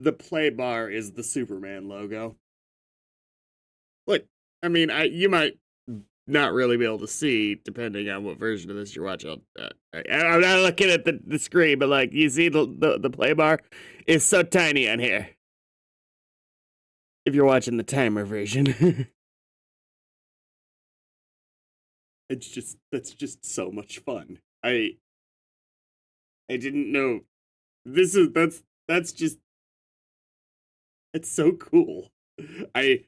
the play bar is the Superman logo. Look, I mean, you might not really be able to see depending on what version of this you're watching. I'm not looking at the screen, but like you see the play bar is so tiny on here. If you're watching the timer version. That's just so much fun. I didn't know that's just it's so cool. I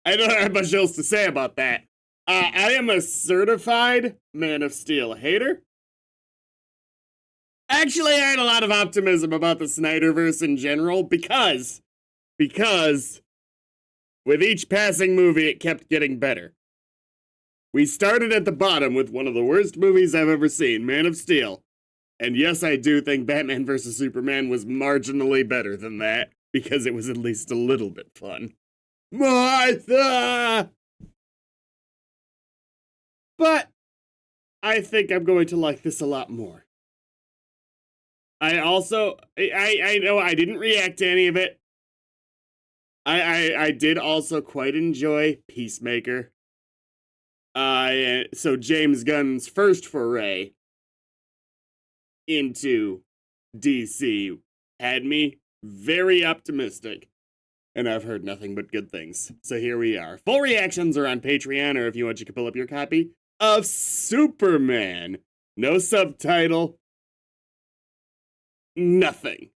I don't have much else to say about that. I am a certified Man of Steel hater. Actually, I had a lot of optimism about the Snyderverse in general because with each passing movie it kept getting better. We started at the bottom with one of the worst movies I've ever seen, Man of Steel. And yes, I do think Batman vs. Superman was marginally better than that, because it was at least a little bit fun. Martha! But I think I'm going to like this a lot more. I also, I know I didn't react to any of it. I did also quite enjoy Peacemaker. So James Gunn's first foray into DC had me very optimistic, and I've heard nothing but good things. So here we are. Full reactions are on Patreon, or if you want, you can pull up your copy of Superman. No subtitle. Nothing.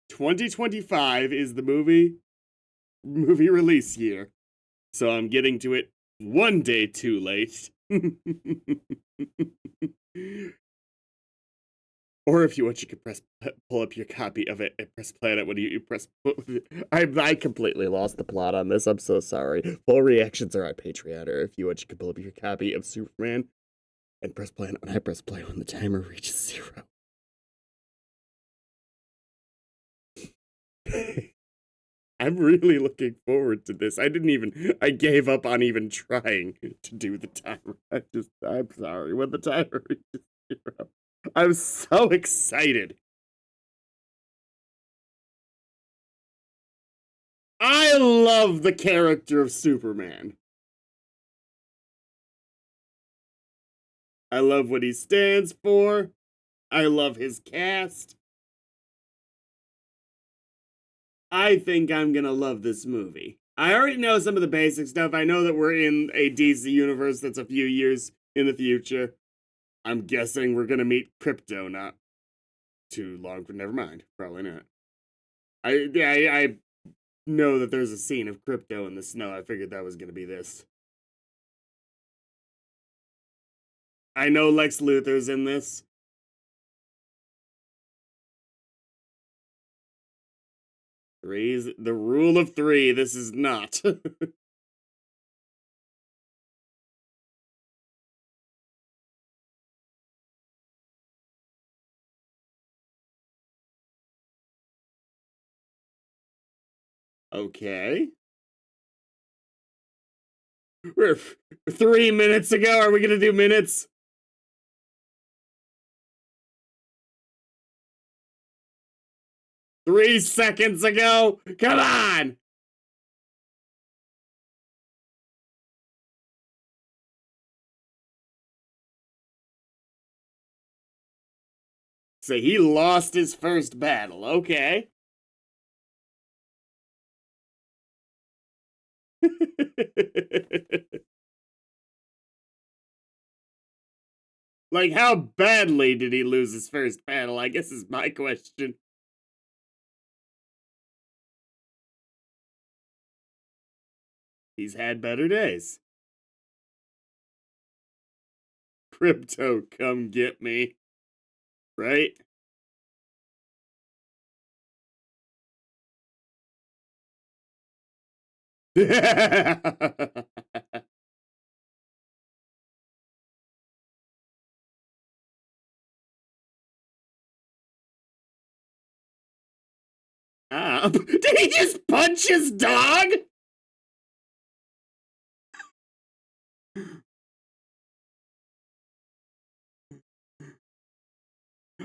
2025 is the movie release year, so I'm getting to it one day too late. Or if you want, you can pull up your copy of it and press play on it when you press. I completely lost the plot on this. I'm so sorry. Full reactions are on Patreon, or if you want, you can pull up your copy of Superman and press play on it when I press play when the timer reaches 0. I'm really looking forward to this. I gave up on even trying to do the timer. I'm sorry. When the timer reaches 0. I'm so excited. I love the character of Superman. I love what he stands for. I love his cast. I think I'm gonna love this movie. I already know some of the basic stuff. I know that we're in a DC universe that's a few years in the future. I'm guessing we're gonna meet Crypto not too long. Never mind. Probably not. I know that there's a scene of Crypto in the snow. I figured that was gonna be this. I know Lex Luthor's in this. Three's the rule of 3. This is not. Okay. We're 3 minutes ago. Are we gonna do minutes? Three seconds ago? Come on! So he lost his first battle. Okay. Like, how badly did he lose his first battle? I guess is my question. He's had better days. Crypto, come get me. Right? Did he just punch his dog?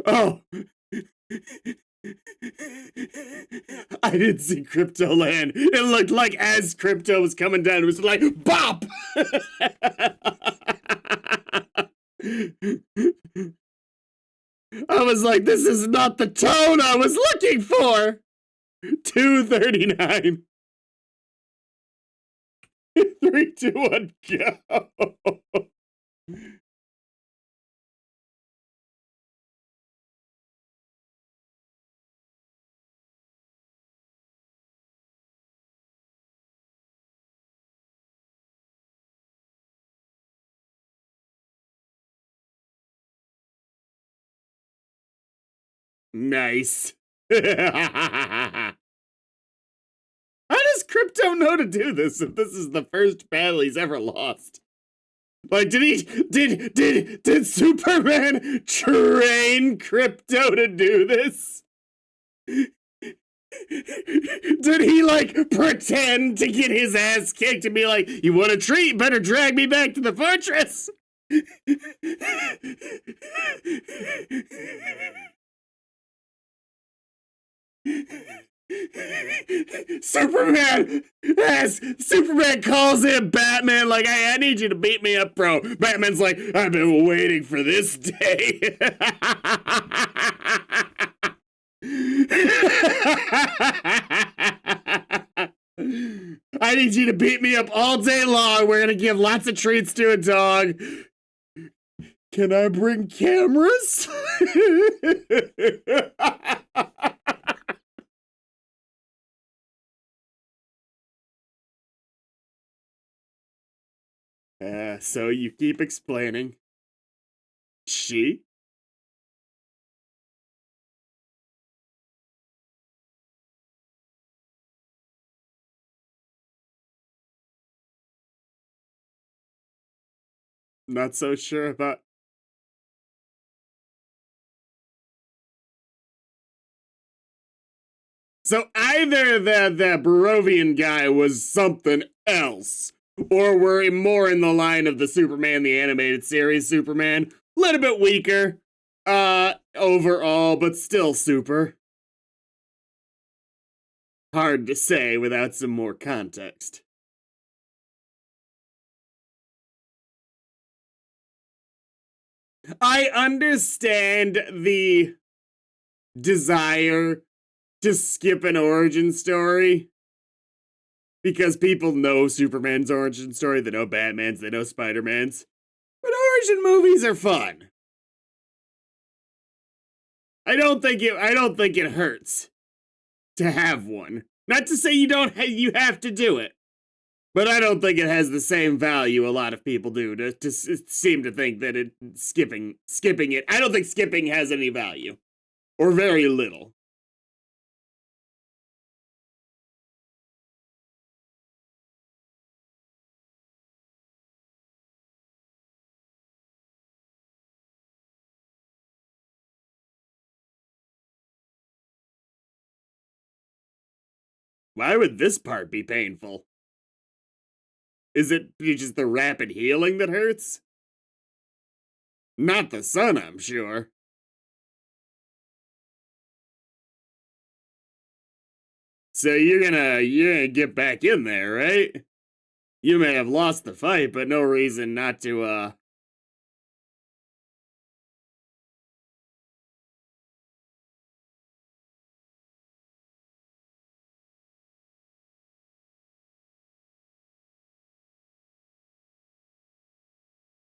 Oh. I didn't see crypto land. It looked like as crypto was coming down, it was like bop. I was like, this is not the tone I was looking for. 239. 3, 2, 1, go. Nice. How does Crypto know to do this if this is the first battle he's ever lost? Like, did Superman train Crypto to do this? Did he, like, pretend to get his ass kicked and be like, you want a treat? Better drag me back to the fortress? Superman calls in Batman like, hey, I need you to beat me up, bro. Batman's like, I've been waiting for this day. I need you to beat me up all day long. We're gonna give lots of treats to a dog. Can I bring cameras? So you keep explaining. She? Not so sure about. So either the Barovian guy was something else, or we're more in the line of the Superman the animated series Superman. A little bit weaker, overall, but still super. Hard to say without some more context. I understand the desire to skip an origin story because people know Superman's origin story, they know Batman's, they know Spider-Man's. But origin movies are fun. I don't think it hurts to have one. Not to say you have to do it. But I don't think it has the same value a lot of people do to seem to think that skipping it. I don't think skipping has any value. Or very little. Why would this part be painful? Is it just the rapid healing that hurts? Not the sun, I'm sure. So you're gonna get back in there, right? You may have lost the fight, but no reason not to,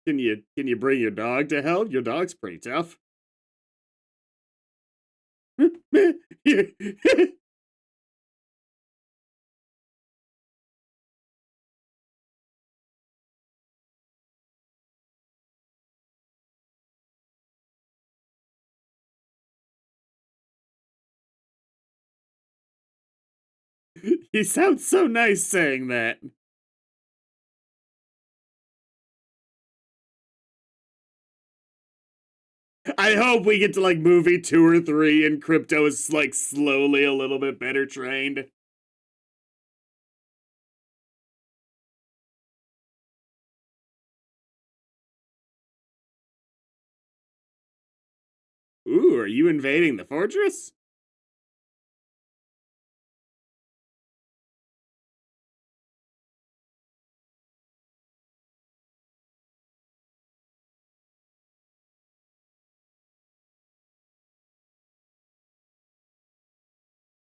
Can you bring your dog to help? Your dog's pretty tough. He sounds so nice saying that. I hope we get to like movie 2 or 3 and Crypto is like slowly a little bit better trained. Ooh, are you invading the fortress?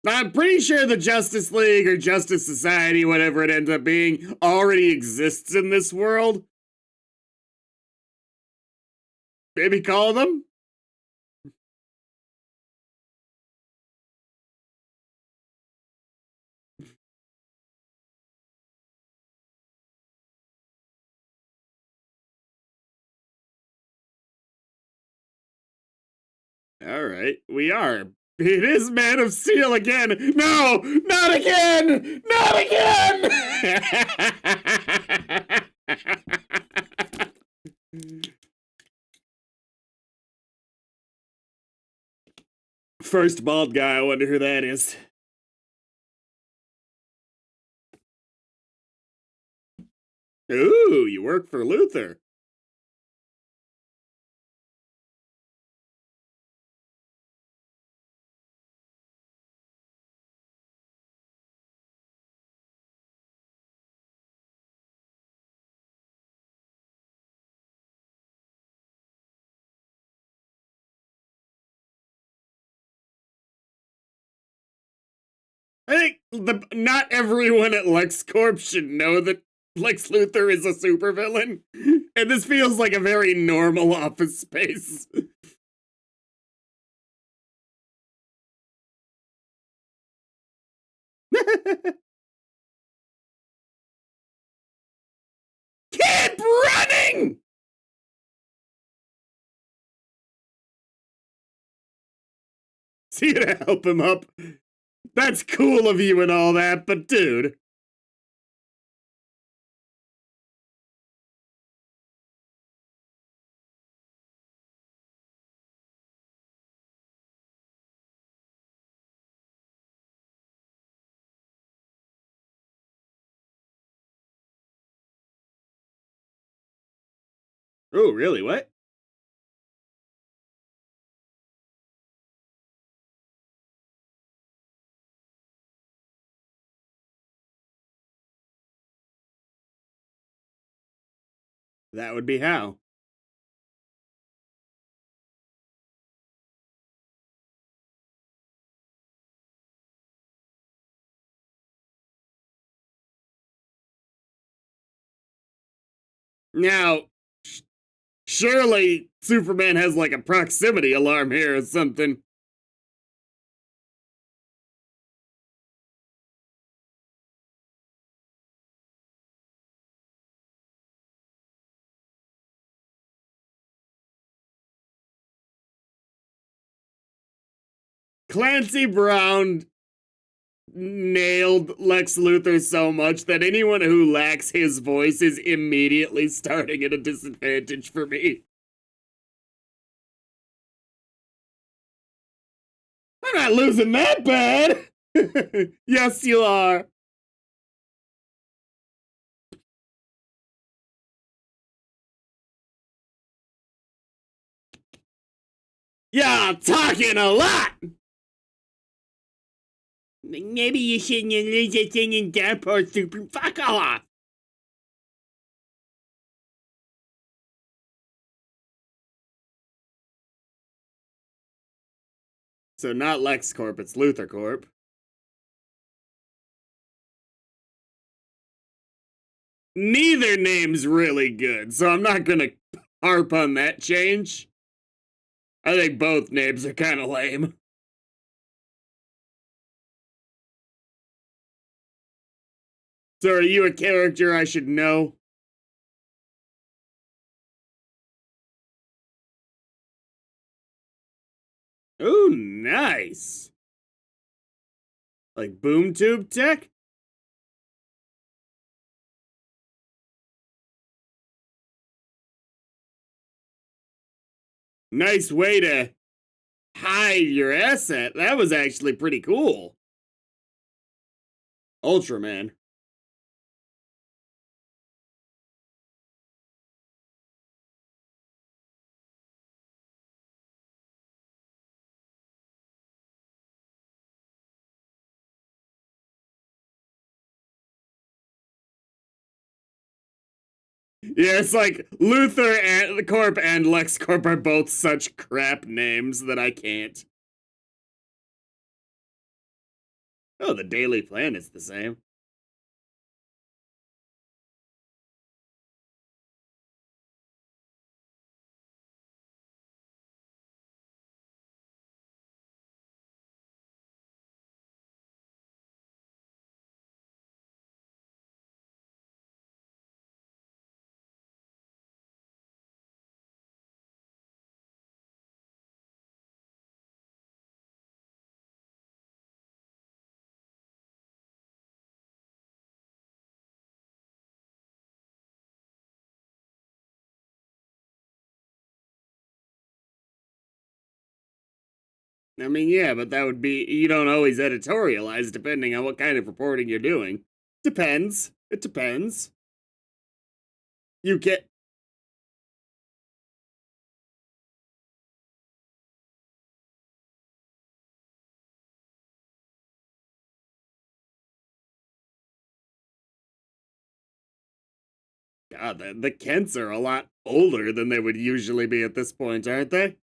I'm pretty sure the Justice League or Justice Society, whatever it ends up being, already exists in this world. Maybe call them? All right, we are. It is Man of Steel again. No, not again! Not again! First bald guy, I wonder who that is. Ooh, you work for Luther. I think not everyone at LexCorp should know that Lex Luthor is a supervillain, and this feels like a very normal office space. Keep running! See to help him up. That's cool of you and all that, but dude. Oh, really? What? That would be how. Now, surely Superman has like a proximity alarm here or something. Clancy Brown nailed Lex Luthor so much that anyone who lacks his voice is immediately starting at a disadvantage for me. I'm not losing that bad. Yes, you are. Yeah, talking a lot. Maybe you shouldn't lose a thing in Deadpool, super. Fuck off. So not LexCorp, it's Luthor Corp. Neither name's really good, so I'm not gonna harp on that change. I think both names are kind of lame. So are you a character I should know? Ooh, nice. Like boom tube tech? Nice way to hide your asset. That was actually pretty cool. Ultraman. Yeah, it's like Luthor and the Corp and LexCorp are both such crap names that I can't. Oh, the daily plan is the same. I mean, yeah, but that would be, you don't always editorialize depending on what kind of reporting you're doing. Depends. It depends. You get, God, the Kents are a lot older than they would usually be at this point, aren't they?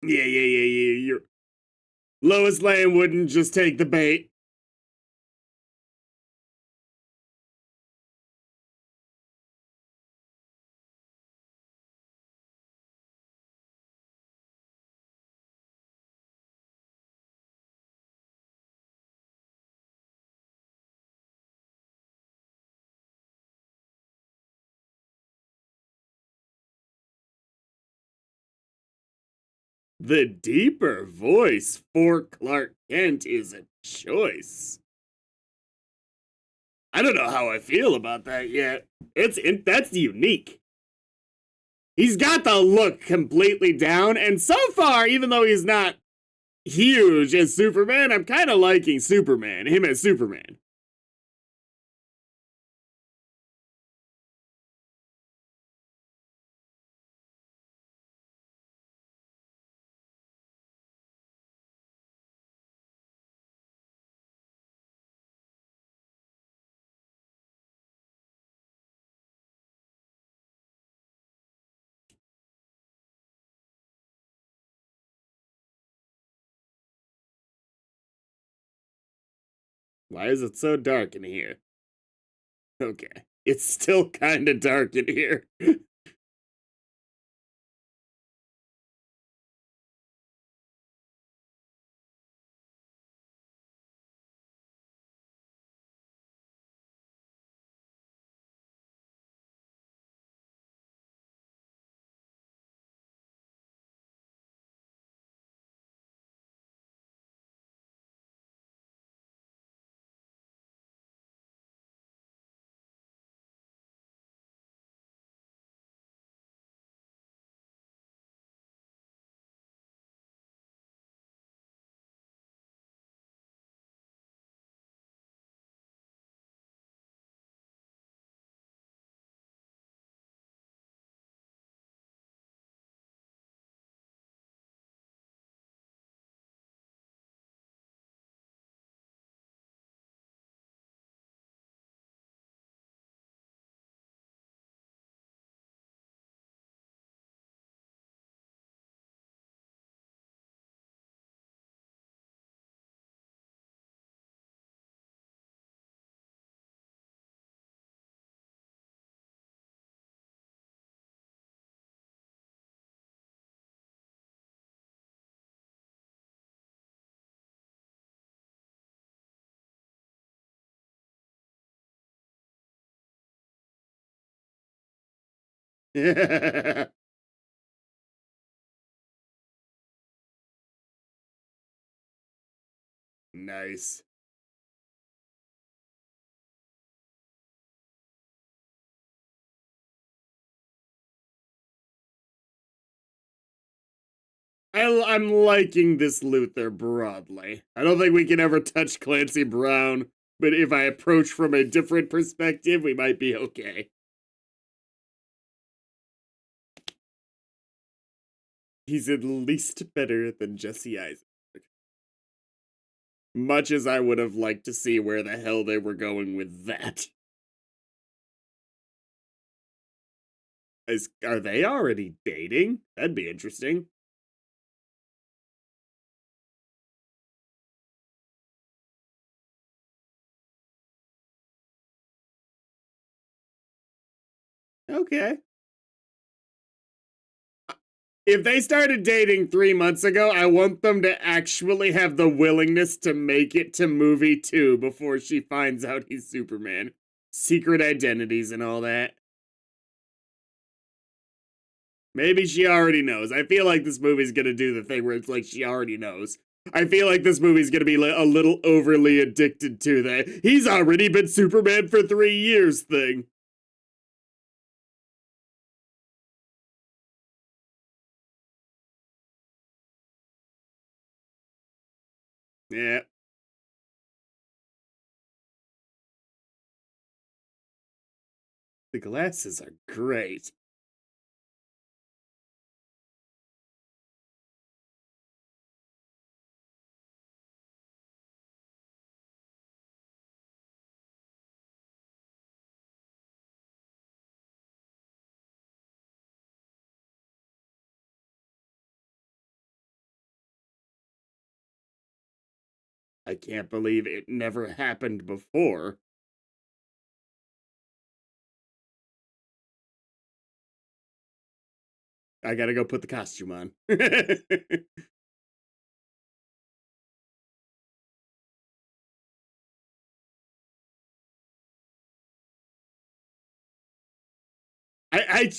Yeah. Lois Lane wouldn't just take the bait. The deeper voice for Clark Kent is a choice. I don't know how I feel about that yet. That's unique. He's got the look completely down, and so far, even though he's not huge as Superman, I'm kind of liking Superman, him as Superman. Why is it so dark in here? Okay. It's still kind of dark in here. Nice. I'm liking this Luther broadly. I don't think we can ever touch Clancy Brown, but if I approach from a different perspective, we might be okay. He's at least better than Jesse Eisenberg. Much as I would have liked to see where the hell they were going with that. Are they already dating? That'd be interesting. Okay. If they started dating 3 months ago, I want them to actually have the willingness to make it to movie 2 before she finds out he's Superman. Secret identities and all that. Maybe she already knows. I feel like this movie's gonna do the thing where it's like she already knows. I feel like this movie's gonna be a little overly addicted to that. He's already been Superman for 3 years thing. Yeah, the glasses are great. I can't believe it never happened before. I gotta go put the costume on. I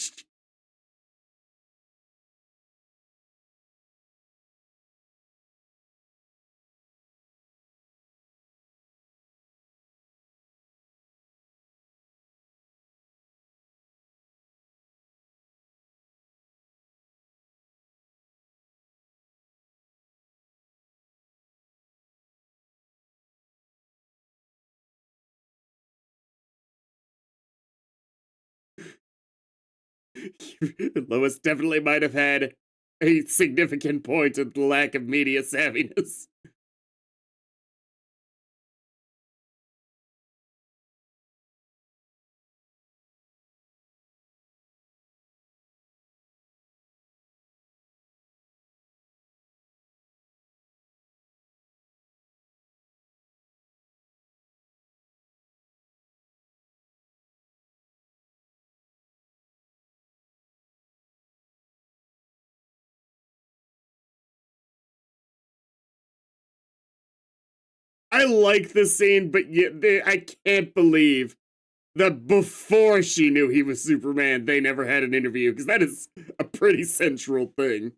Lois definitely might have had a significant point of the lack of media savviness. I like the scene, but yet I can't believe that before she knew he was Superman, they never had an interview, because that is a pretty central thing.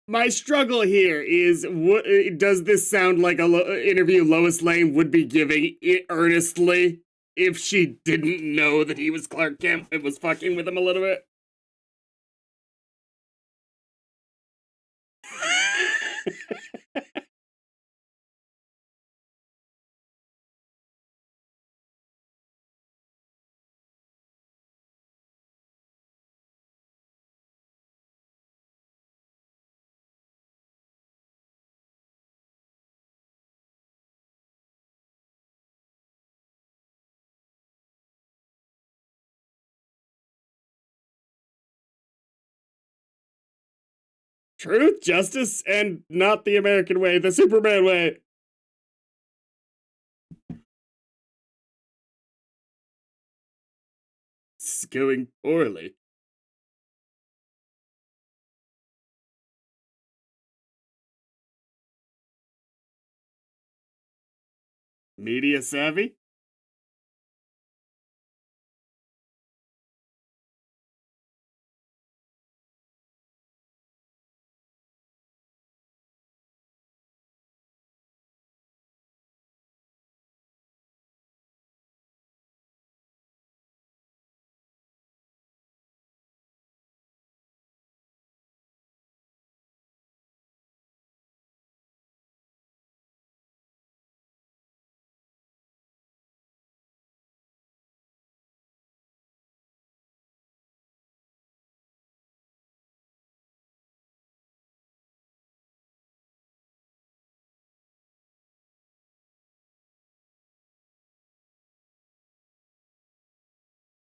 My struggle here is, what does this sound like a interview Lois Lane would be giving earnestly if she didn't know that he was Clark Kent and was fucking with him a little bit? Truth, justice, and not the American way, the Superman way. It's going poorly. Media savvy?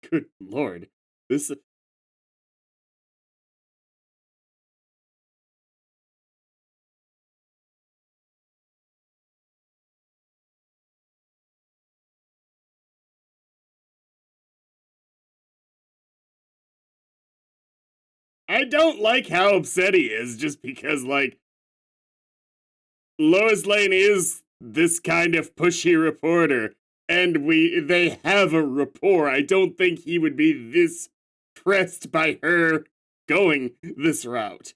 Good lord. This I don't like how upset he is just because, like, Lois Lane is this kind of pushy reporter, and they have a rapport. I don't think he would be this pressed by her going this route.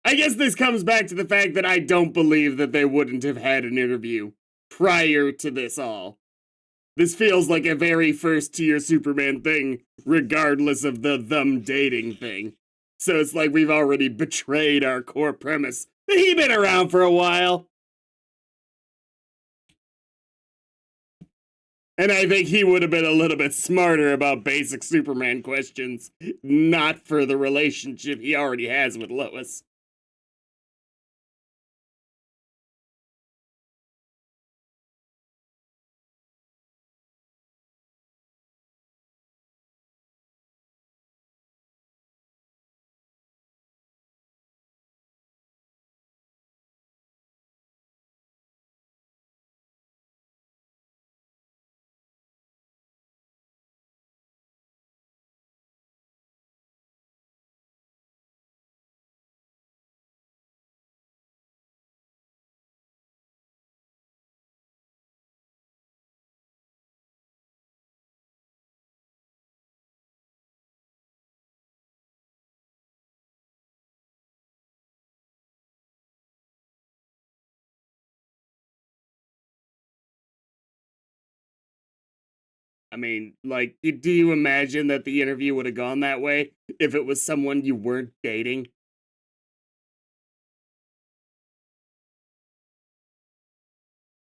I guess this comes back to the fact that I don't believe that they wouldn't have had an interview prior to this all. This feels like a very first tier Superman thing, regardless of the them dating thing. So it's like we've already betrayed our core premise. He's been around for a while. And I think he would have been a little bit smarter about basic Superman questions, not for the relationship he already has with Lois. I mean, like, do you imagine that the interview would have gone that way if it was someone you weren't dating?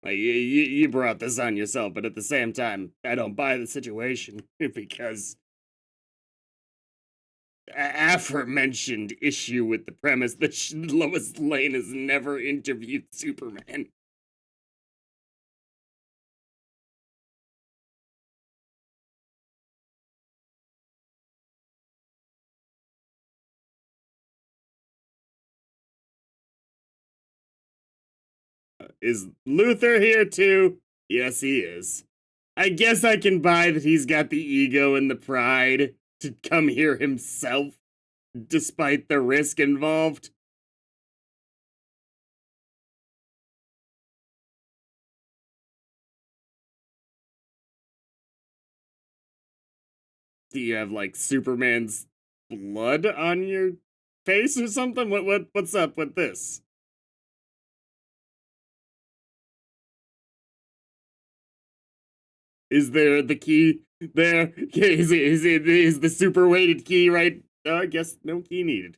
Like, you brought this on yourself, but at the same time, I don't buy the situation because aforementioned issue with the premise that Lois Lane has never interviewed Superman. Is Luther here too? Yes, he is. I guess I can buy that he's got the ego and the pride to come here himself, despite the risk involved. Do you have like Superman's blood on your face or something? What's up with this? Is there the key there? Is the super weighted key right? I guess no key needed.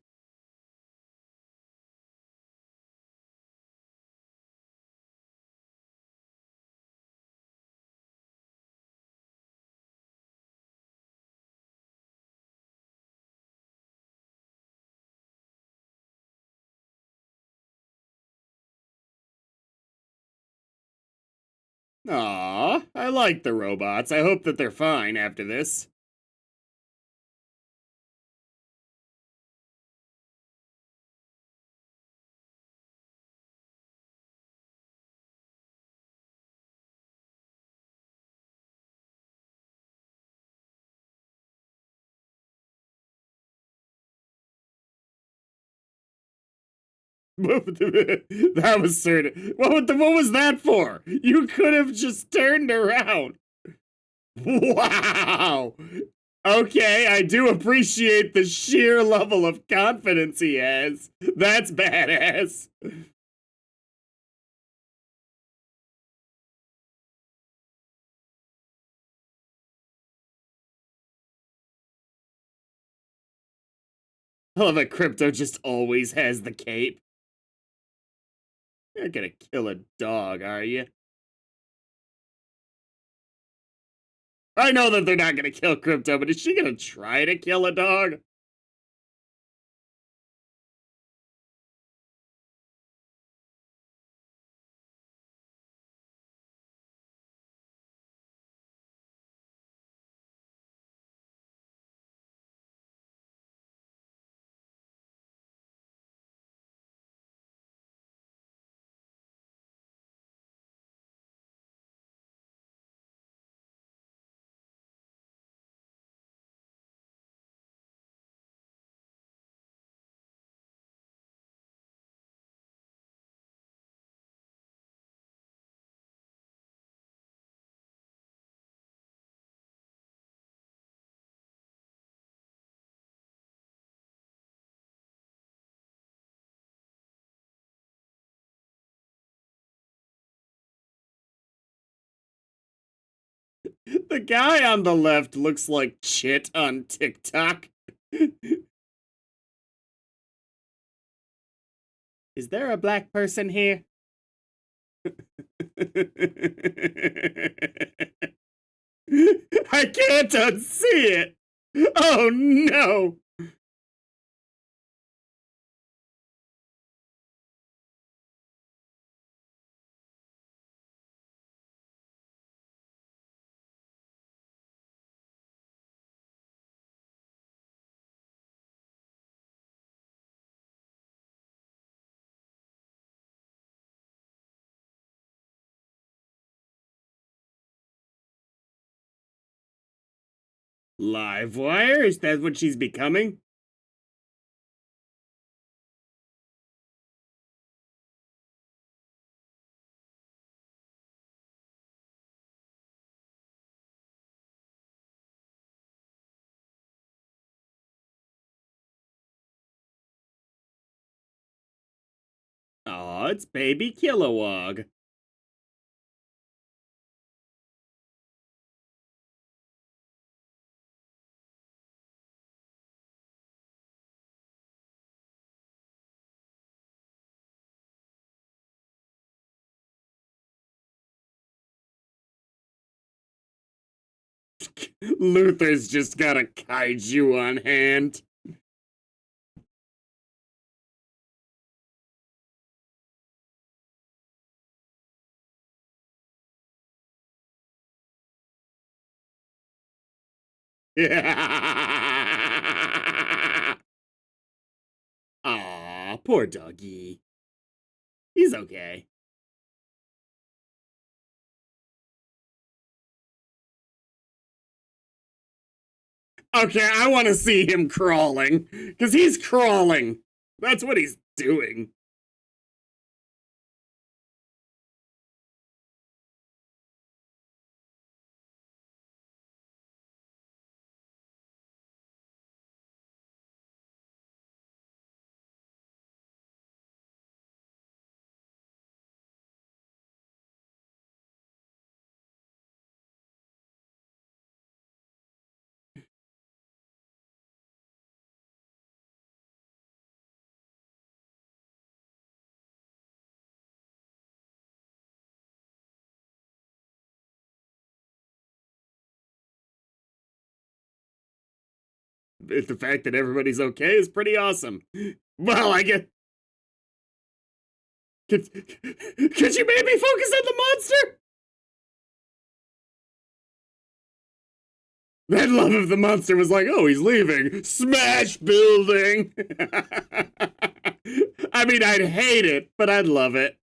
Aw, I like the robots. I hope that they're fine after this. That was certain. What was that for? You could have just turned around. Wow. Okay, I do appreciate the sheer level of confidence he has. That's badass. I love that Crypto just always has the cape. You're not gonna kill a dog, are you? I know that they're not gonna kill Crypto, but is she gonna try to kill a dog? The guy on the left looks like Chit on TikTok. Is there a black person here? I can't unsee it. Oh no. Live wire? Is that what she's becoming? Aw, it's baby Kilowog. Luther's just got a kaiju on hand. Aw, poor doggy. He's okay. Okay, I want to see him crawling. Because he's crawling. That's what he's doing. The fact that everybody's okay is pretty awesome. Well, I get. Could you maybe focus on the monster? That love of the monster was like, oh, he's leaving. Smash building. I mean, I'd hate it, but I'd love it.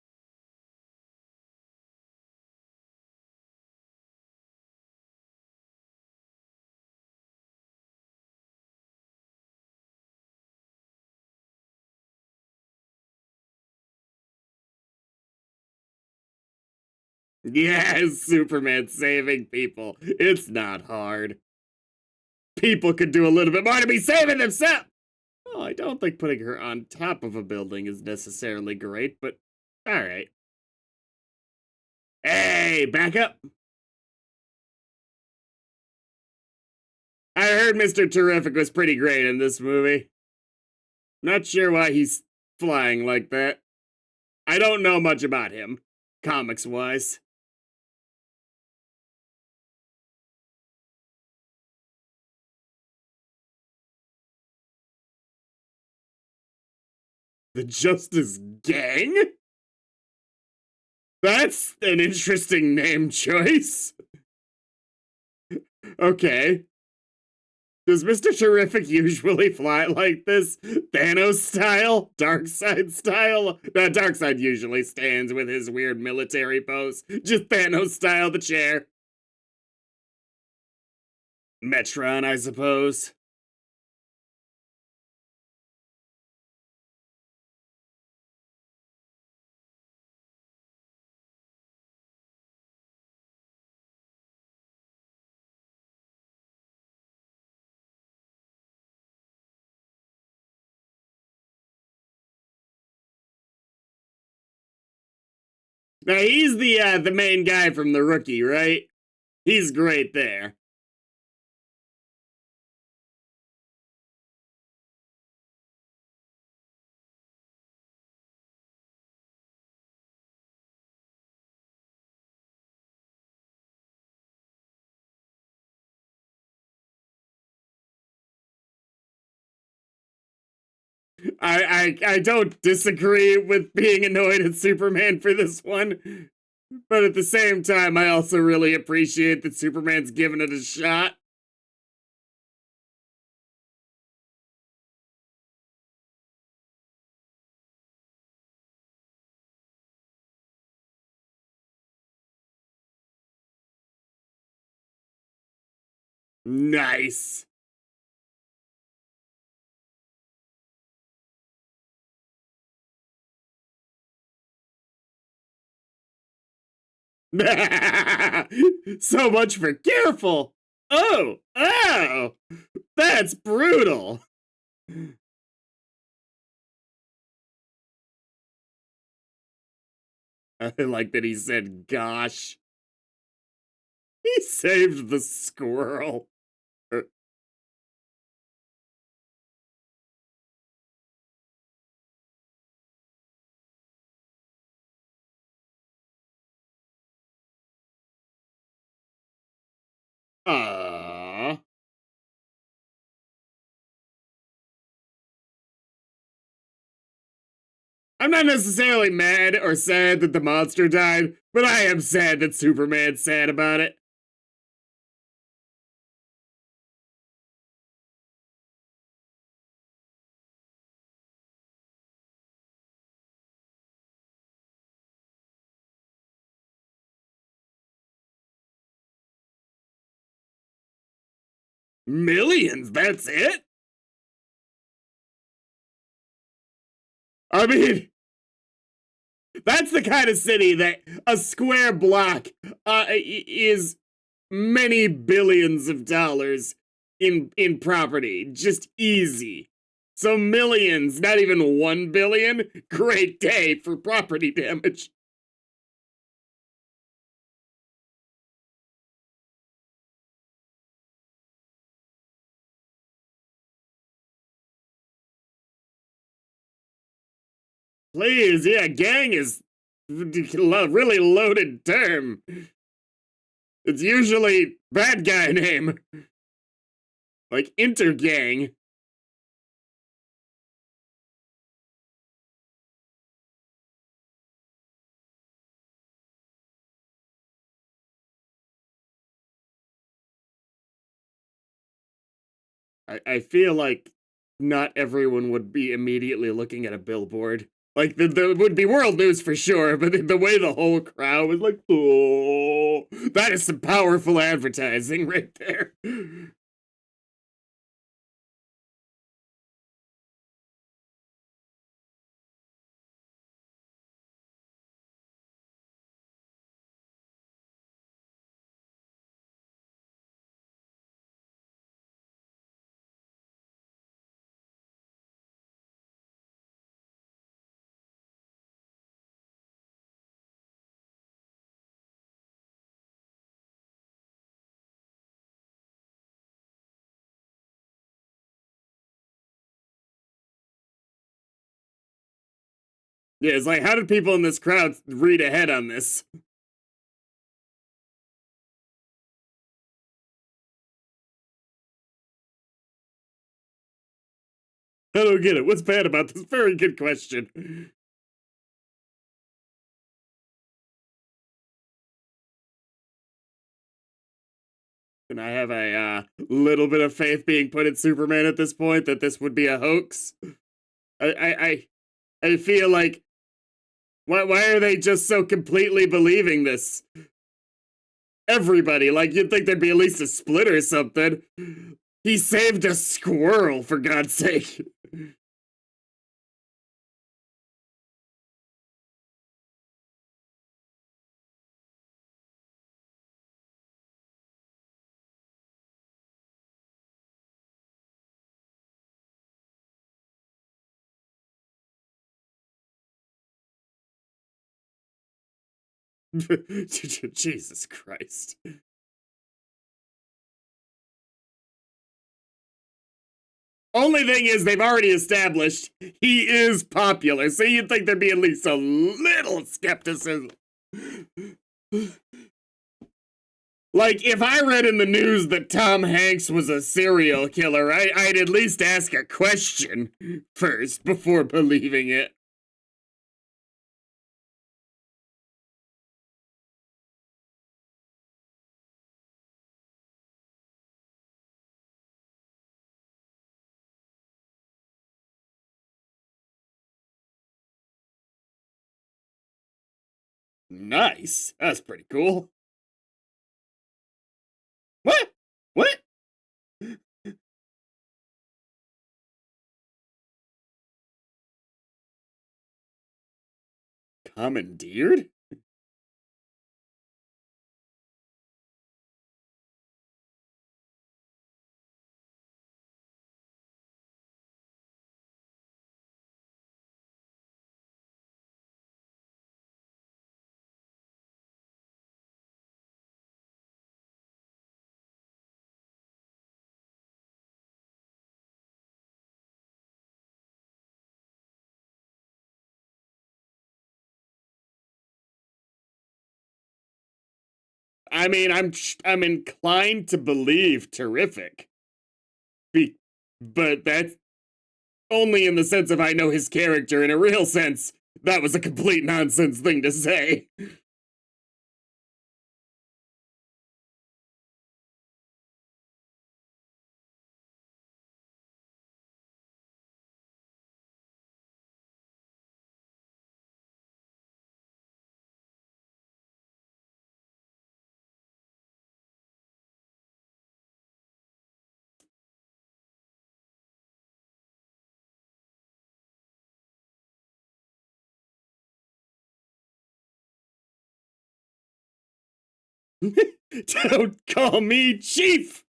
Yes, Superman saving people. It's not hard. People could do a little bit more to be saving themselves. Oh, I don't think putting her on top of a building is necessarily great, but alright. Hey, back up. I heard Mr. Terrific was pretty great in this movie. Not sure why he's flying like that. I don't know much about him, comics-wise. The Justice Gang? That's an interesting name choice. Okay. Does Mr. Terrific usually fly like this? Thanos style? Darkseid style? No, Darkseid usually stands with his weird military pose. Just Thanos style, the chair. Metron, I suppose. Now he's the main guy from The Rookie, right? He's great there. I don't disagree with being annoyed at Superman for this one, but at the same time, I also really appreciate that Superman's giving it a shot. Nice. So much for careful. Oh, that's brutal. I like that he said, gosh. He saved the squirrel. Aww. I'm not necessarily mad or sad that the monster died, but I am sad that Superman's sad about it. Millions, that's it? I mean, that's the kind of city that a square block is many billions of dollars in property. Just easy. So millions, not even 1 billion. Great day for property damage. Please, yeah, gang is really loaded term. It's usually bad guy name. Like intergang. I feel like not everyone would be immediately looking at a billboard. Like the would be world news for sure, but the way the whole crowd was like, oh, that is some powerful advertising right there. Yeah, it's like, how did people in this crowd read ahead on this? I don't get it. What's bad about this? Very good question. And I have a little bit of faith being put in Superman at this point that this would be a hoax. I feel like why are they just so completely believing this? Everybody, like you'd think there'd be at least a split or something. He saved a squirrel, for God's sake. Jesus Christ. Only thing is, they've already established he is popular, so you'd think there'd be at least a little skepticism. Like, if I read in the news that Tom Hanks was a serial killer, I'd at least ask a question first before believing it. Nice. That's pretty cool. What? What? Commandeered? I mean, I'm inclined to believe terrific. Be, but that's only in the sense of I know his character. In a real sense, that was a complete nonsense thing to say. Don't call me chief.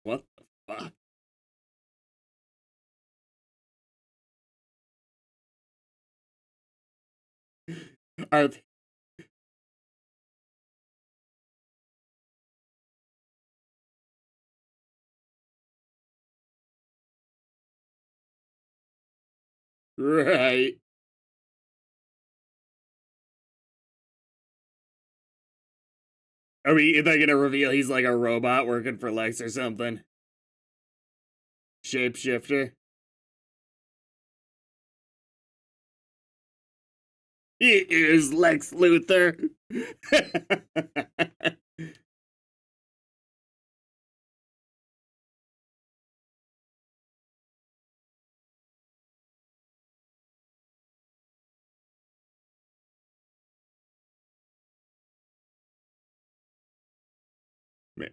What the fuck? Are right. Are they gonna reveal he's like a robot working for Lex or something? Shapeshifter? He is Lex Luthor.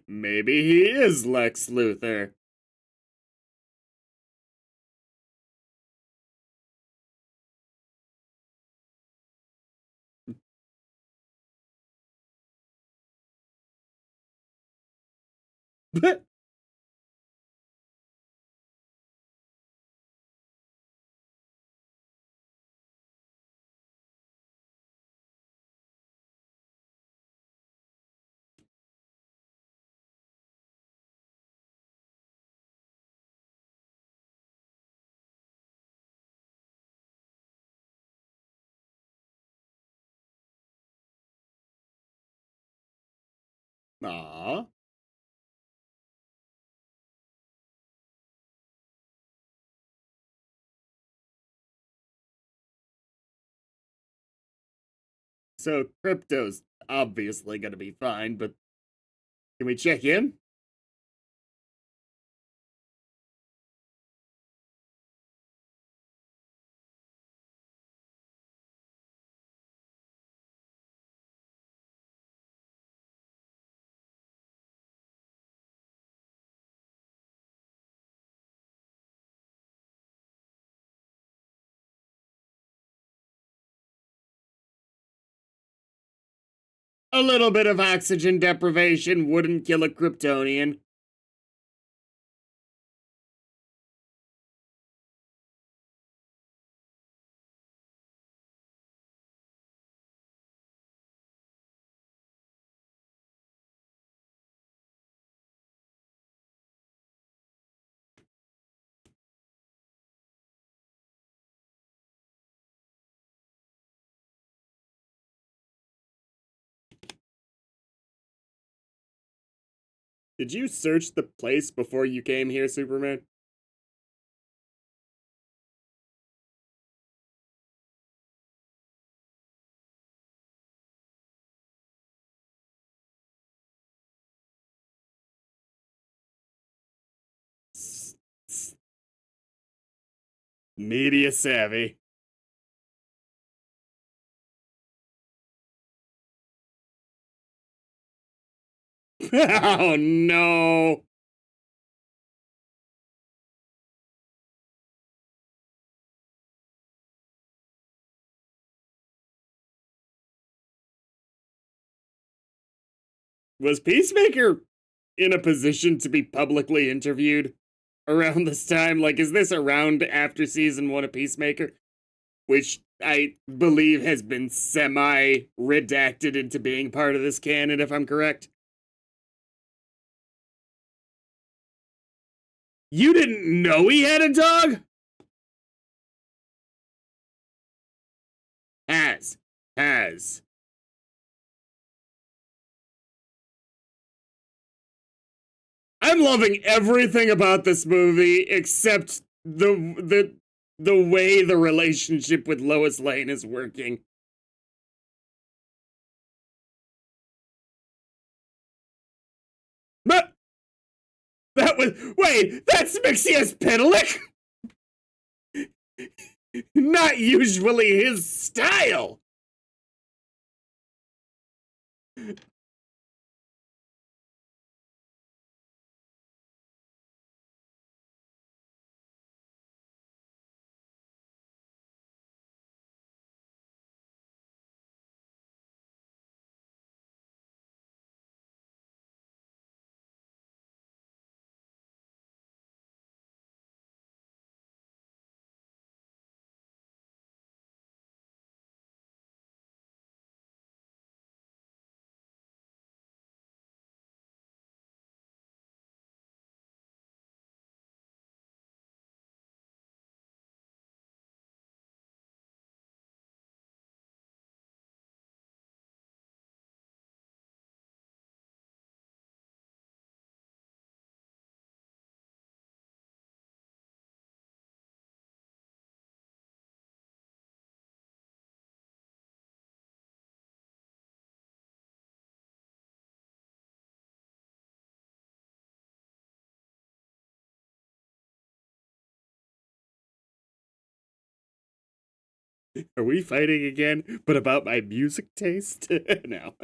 Maybe he is Lex Luthor. Aw. So Crypto's obviously gonna be fine, but can we check in? A little bit of oxygen deprivation wouldn't kill a Kryptonian. Did you search the place before you came here, Superman? Media savvy. Oh no. Was Peacemaker in a position to be publicly interviewed around this time? Like, is this around after season one of Peacemaker? Which I believe has been semi redacted into being part of this canon, if I'm correct. You didn't know he had a dog? Has. Has. I'm loving everything about this movie except the way the relationship with Lois Lane is working. But that was wait, that's Mixius Pitalik? Not usually his style. Are we fighting again? But about my music taste? No.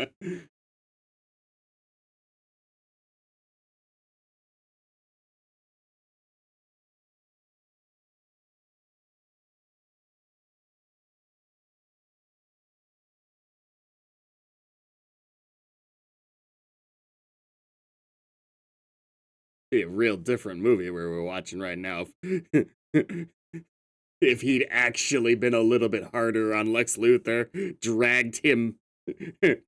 Be a real different movie where we're watching right now. If he'd actually been a little bit harder on Lex Luthor, dragged him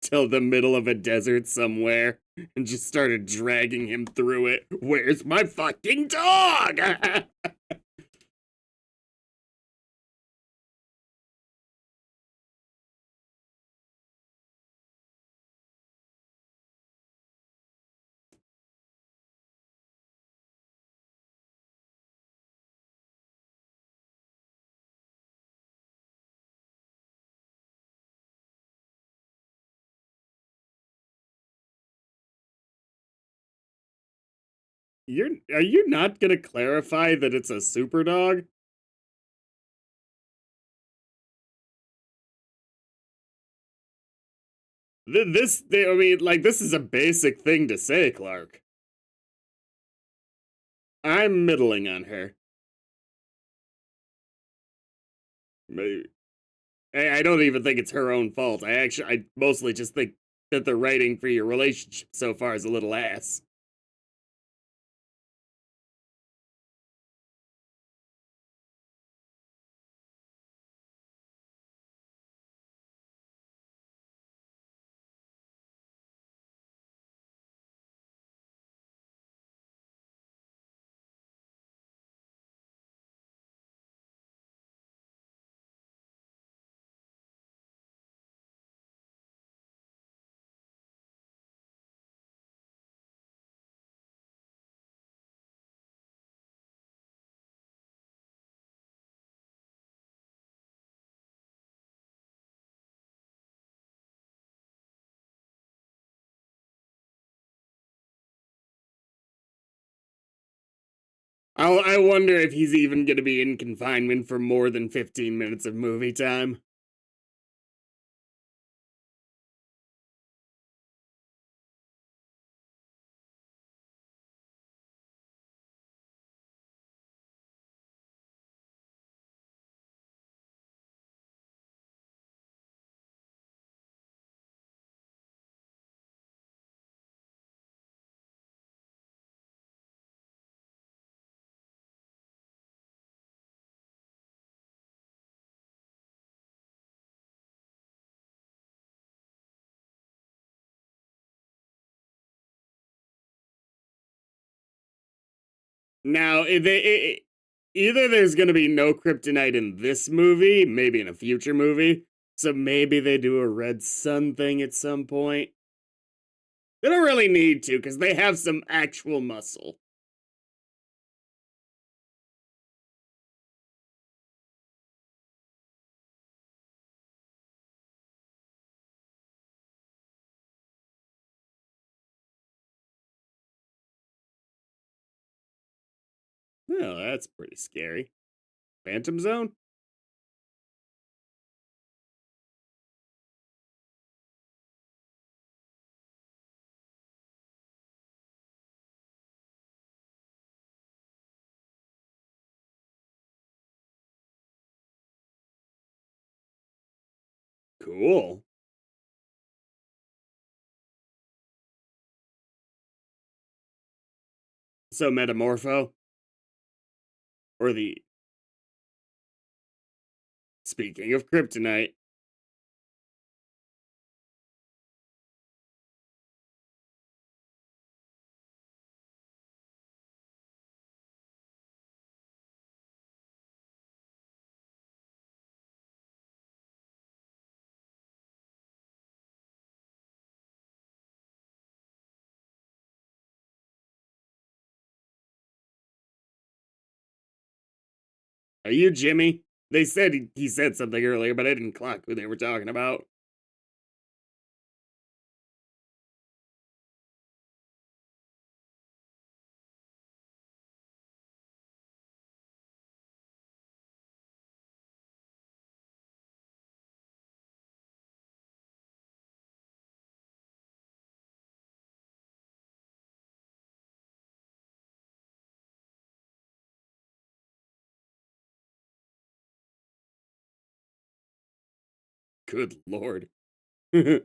till the middle of a desert somewhere, and just started dragging him through it. Where's my fucking dog? Are you not gonna clarify that it's a super dog? I mean, like, this is a basic thing to say, Clark. I'm middling on her. I don't even think it's her own fault. I mostly just think that the writing for your relationship so far is a little ass. I wonder if he's even going to be in confinement for more than 15 minutes of movie time. Now, either there's going to be no kryptonite in this movie, maybe in a future movie, so maybe they do a Red Sun thing at some point. They don't really need to because they have some actual muscle. Well, that's pretty scary. Phantom Zone? Cool. So, Metamorpho? Or the. Speaking of kryptonite, are you Jimmy? They said he said something earlier, but I didn't clock who they were talking about. Good lord. did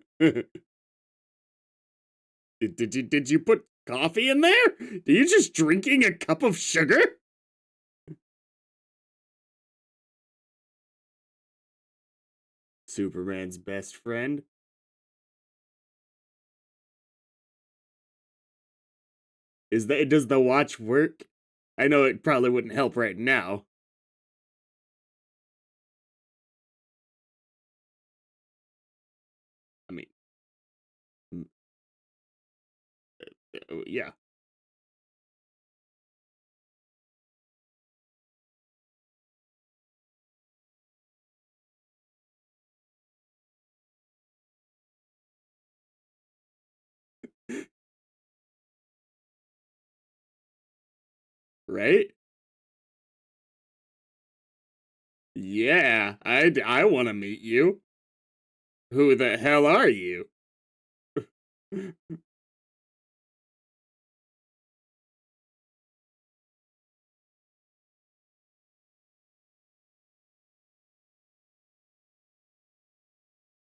you put coffee in there? Are you just drinking a cup of sugar? Superman's best friend? Does the watch work? I know it probably wouldn't help right now. I mean, mm, yeah, right? Yeah, I want to meet you. Who the hell are you?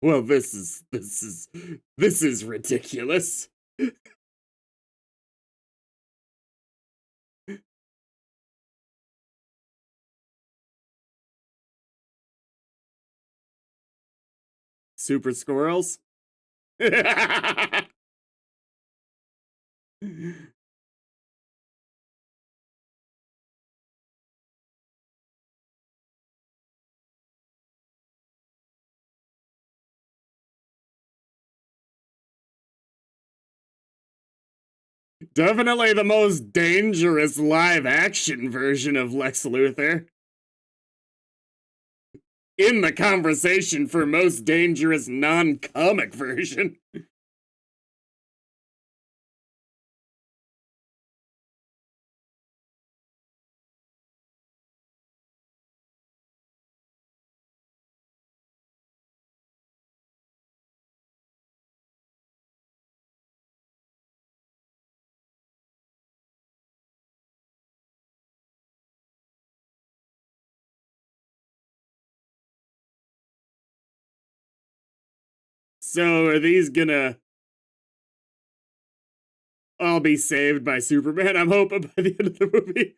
Well, this is ridiculous. Super squirrels? Definitely the most dangerous live action version of Lex Luthor. In the conversation for most dangerous non comic version. So are these gonna all be saved by Superman? I'm hoping by the end of the movie.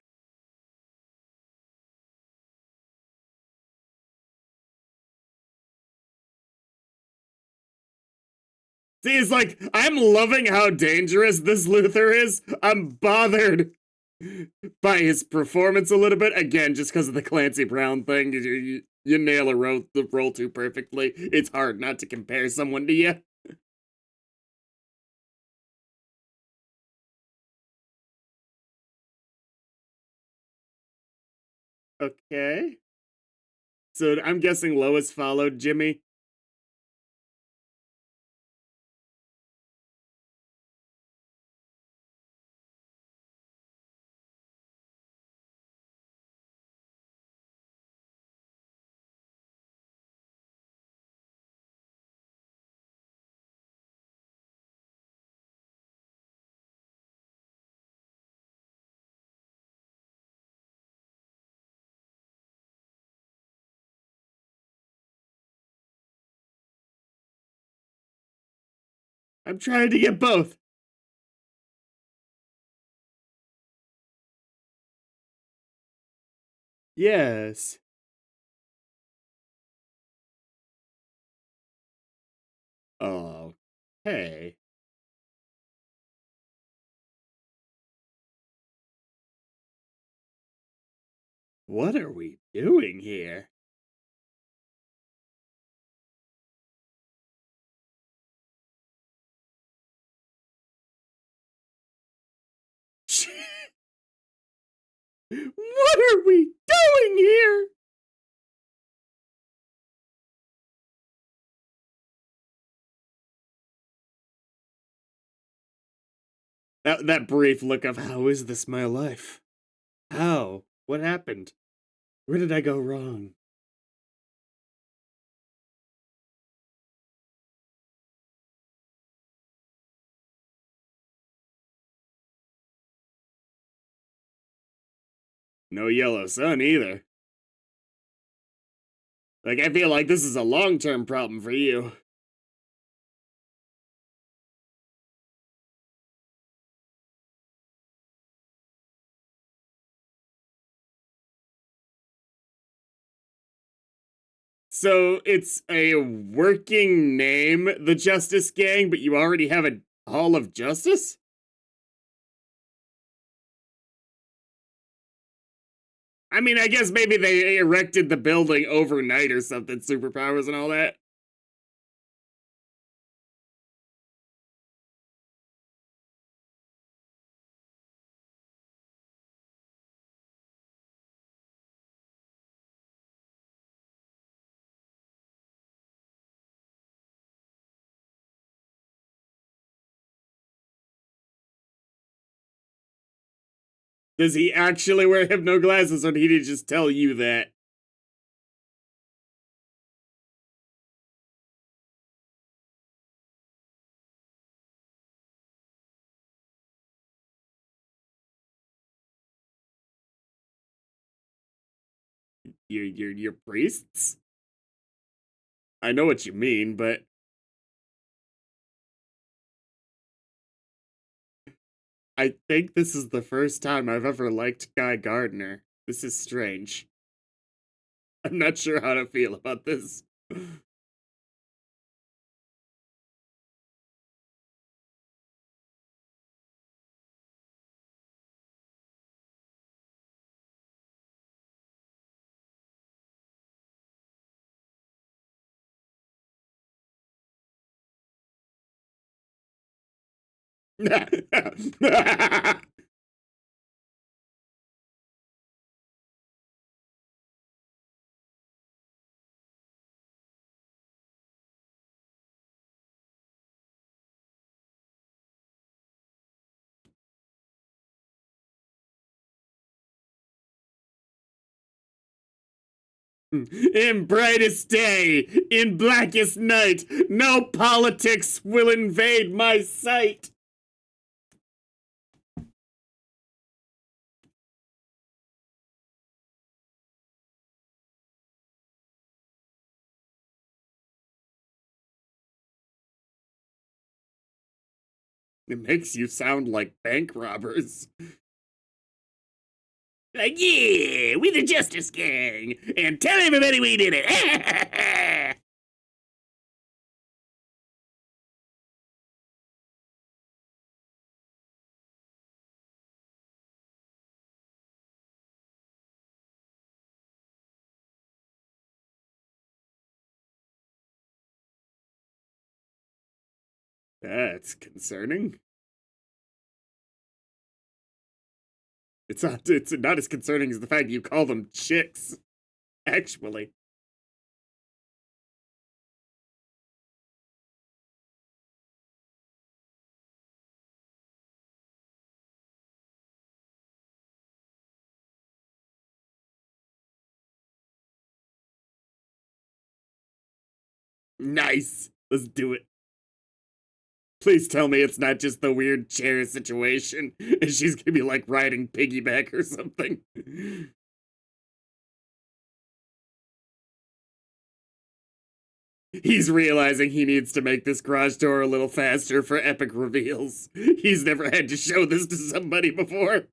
See, it's like, I'm loving how dangerous this Luthor is. I'm bothered by his performance a little bit. Again, just because of the Clancy Brown thing. You nail the role too perfectly. It's hard not to compare someone to you. Okay. So I'm guessing Lois followed Jimmy. I'm trying to get both. Yes. Oh, hey. What are we doing here? What are we doing here? That brief look of, how is this my life? How? What happened? Where did I go wrong? No yellow sun either. Like, I feel like this is a long-term problem for you. So it's a working name, the Justice Gang, but you already have a Hall of Justice? I mean, I guess maybe they erected the building overnight or something, superpowers and all that. Does he actually wear hypno glasses, or did he just tell you that? Your priests? I know what you mean, but I think this is the first time I've ever liked Guy Gardner. This is strange. I'm not sure how to feel about this. In brightest day, in blackest night, no politics will invade my sight. It makes you sound like bank robbers. Like, yeah, we the Justice Gang, and tell everybody we did it. That's concerning. It's not as concerning as the fact you call them chicks, actually. Nice. Let's do it. Please tell me it's not just the weird chair situation and she's gonna be like riding piggyback or something. He's realizing he needs to make this garage door a little faster for epic reveals. He's never had to show this to somebody before.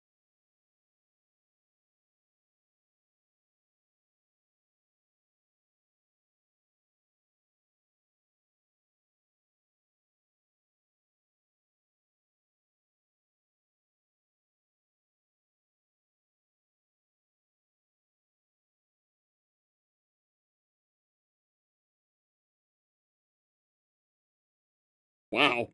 Wow.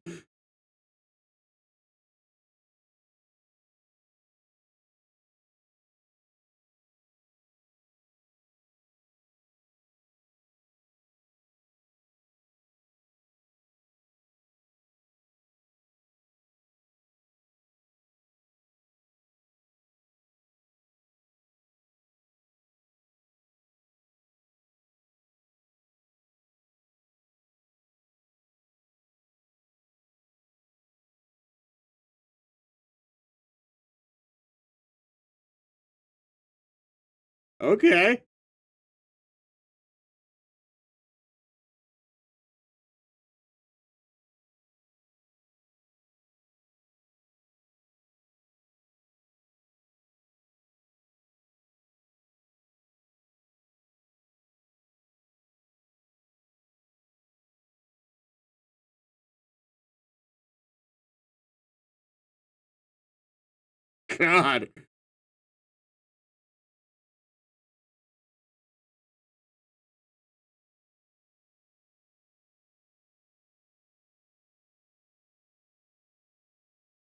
Okay. God.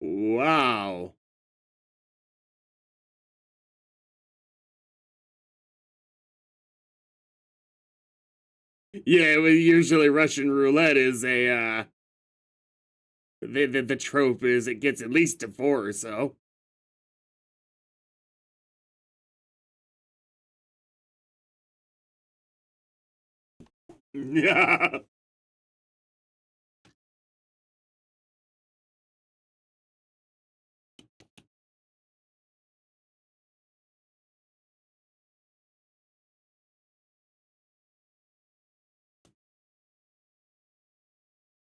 Wow. Yeah, well, usually Russian roulette is a the trope is it gets at least to 4 or so. Yeah.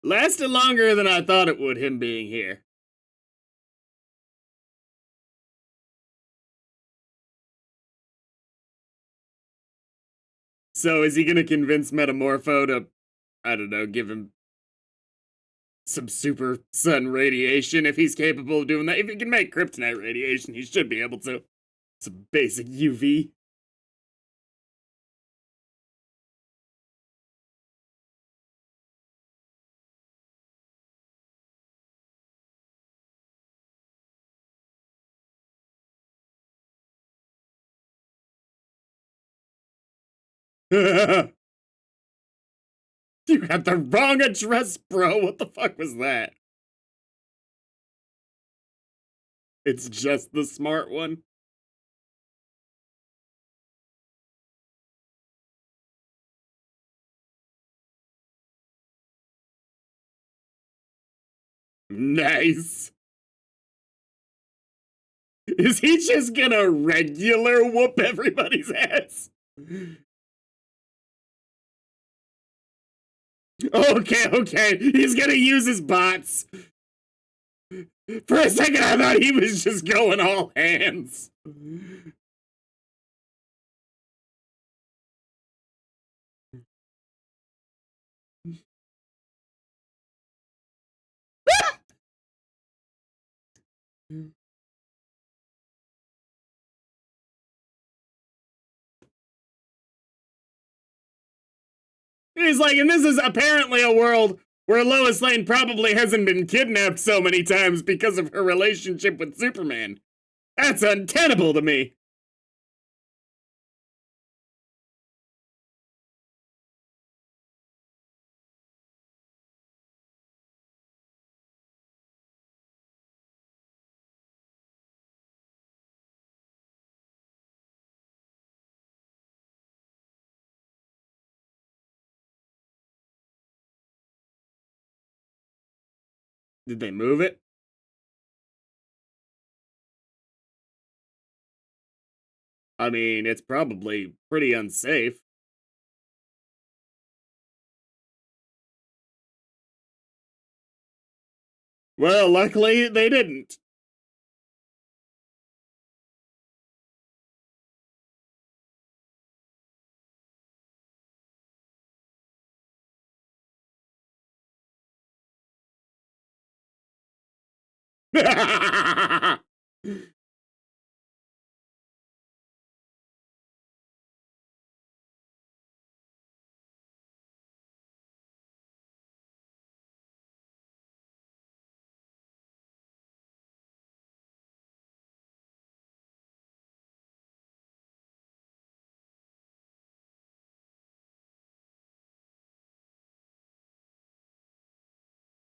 Lasted longer than I thought it would, him being here. So is he gonna convince Metamorpho to, I don't know, give him some super sun radiation if he's capable of doing that? If he can make kryptonite radiation, he should be able to. Some basic UV. You got the wrong address, bro. What the fuck was that? It's just the smart one. Nice. Is he just gonna regular whoop everybody's ass? Okay, okay. He's gonna use his bots. For a second, I thought he was just going all hands. He's like, and this is apparently a world where Lois Lane probably hasn't been kidnapped so many times because of her relationship with Superman. That's untenable to me. Did they move it? I mean, it's probably pretty unsafe. Well, luckily they didn't.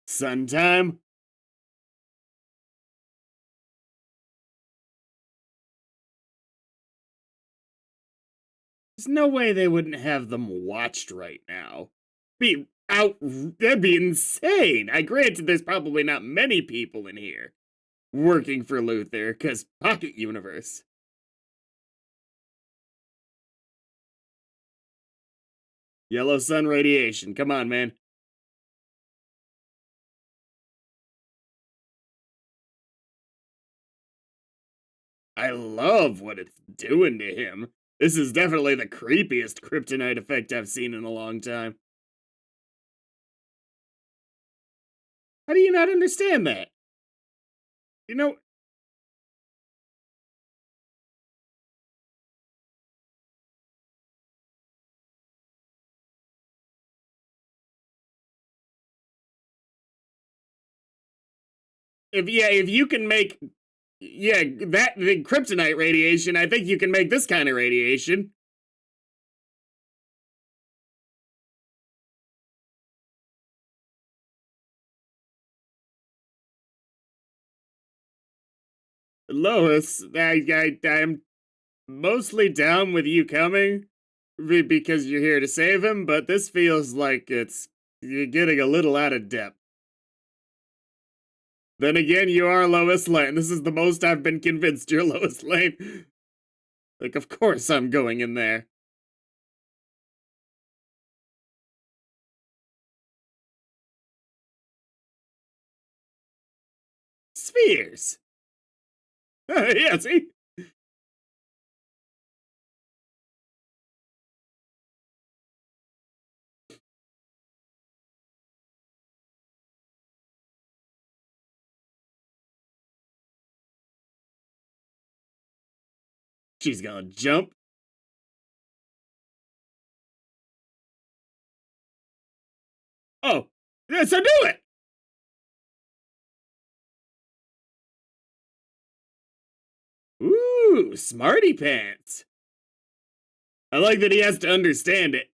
Sun time? There's no way they wouldn't have them watched right now. Be out. That'd be insane. I granted there's probably not many people in here working for Luther, because Pocket Universe. Yellow sun radiation. Come on, man. I love what it's doing to him. This is definitely the creepiest kryptonite effect I've seen in a long time. How do you not understand that? You know, if you can make that the kryptonite radiation, I think you can make this kind of radiation. Lois, I'm mostly down with you coming because you're here to save him, but this feels like you're getting a little out of depth. Then again, you are Lois Lane. This is the most I've been convinced you're Lois Lane. Like, of course I'm going in there. Spheres. Yeah, see? She's gonna jump. Oh, yeah, so do it! Ooh, smarty pants. I like that he has to understand it.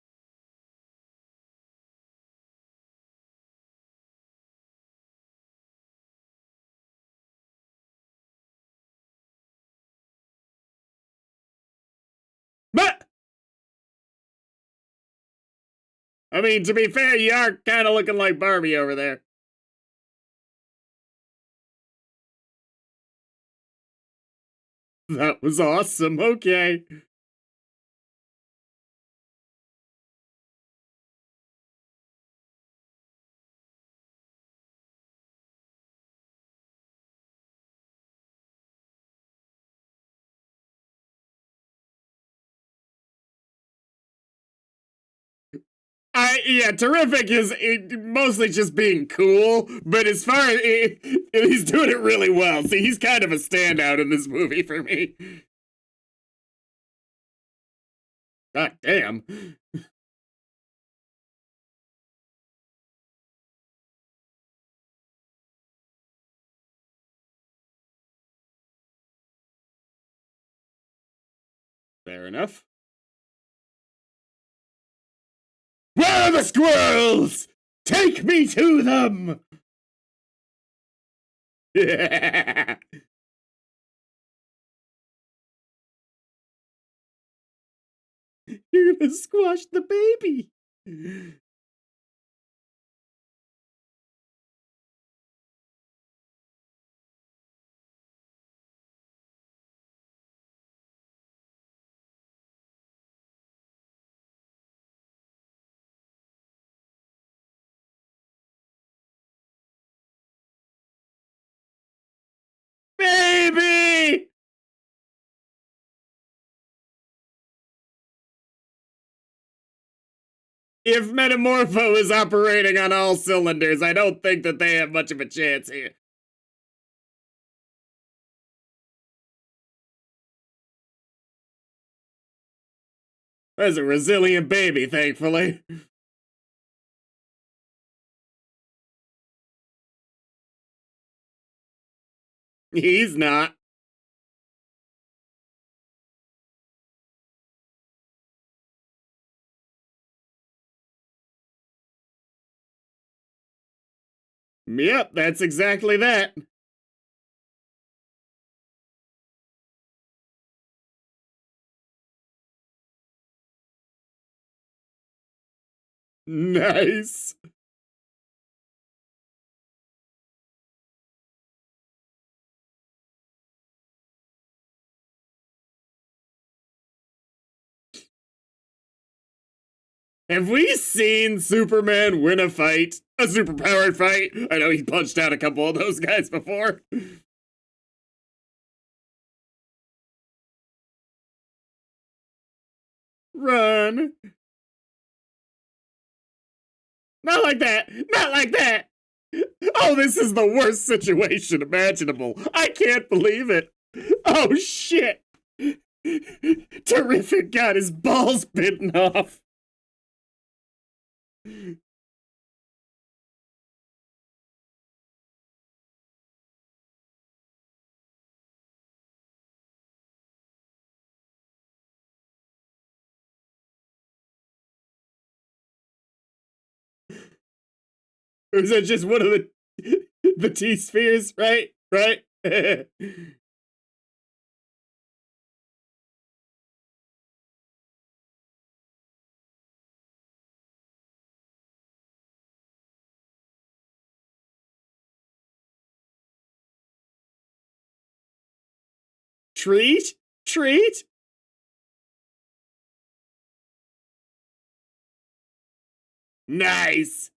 But, I mean, to be fair, you are kind of looking like Barbie over there. That was awesome, okay. Yeah, terrific is mostly just being cool, but as far as he's doing it really well. See, he's kind of a standout in this movie for me. God damn. Fair enough. Where are the squirrels? Take me to them! Yeah. You're gonna squash the baby. Baby! If Metamorpho is operating on all cylinders, I don't think that they have much of a chance here. There's a resilient baby, thankfully. He's not. Yep, that's exactly that. Nice. Have we seen Superman win a fight? A superpowered fight? I know he punched out a couple of those guys before. Run. Not like that. Not like that. Oh, this is the worst situation imaginable. I can't believe it. Oh, shit. Terrific got his balls bitten off. Or is that just one of the T spheres? Right? Right? Treat? Treat? Nice.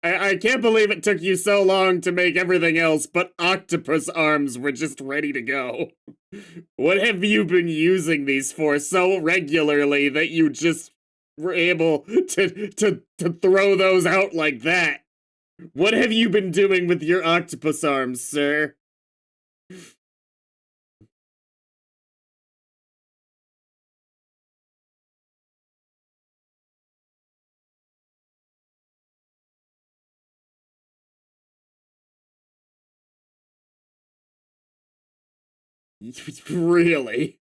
I can't believe it took you so long to make everything else, but octopus arms were just ready to go. What have you been using these for so regularly that you just were able to throw those out like that? What have you been doing with your octopus arms, sir? Really?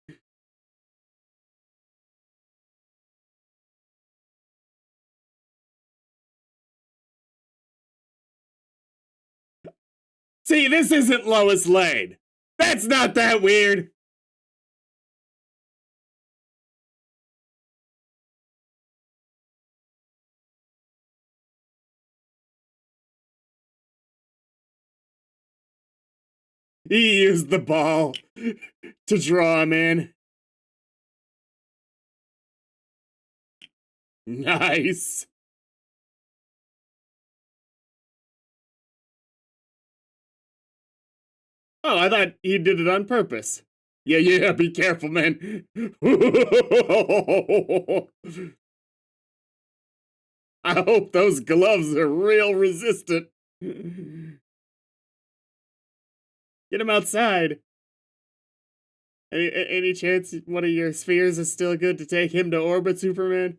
See, this isn't Lois Lane. That's not that weird. He used the ball to draw him in. Nice. Oh, I thought he did it on purpose. Yeah, yeah, be careful, man. I hope those gloves are real resistant. Get him outside. Any chance one of your spheres is still good to take him to orbit, Superman?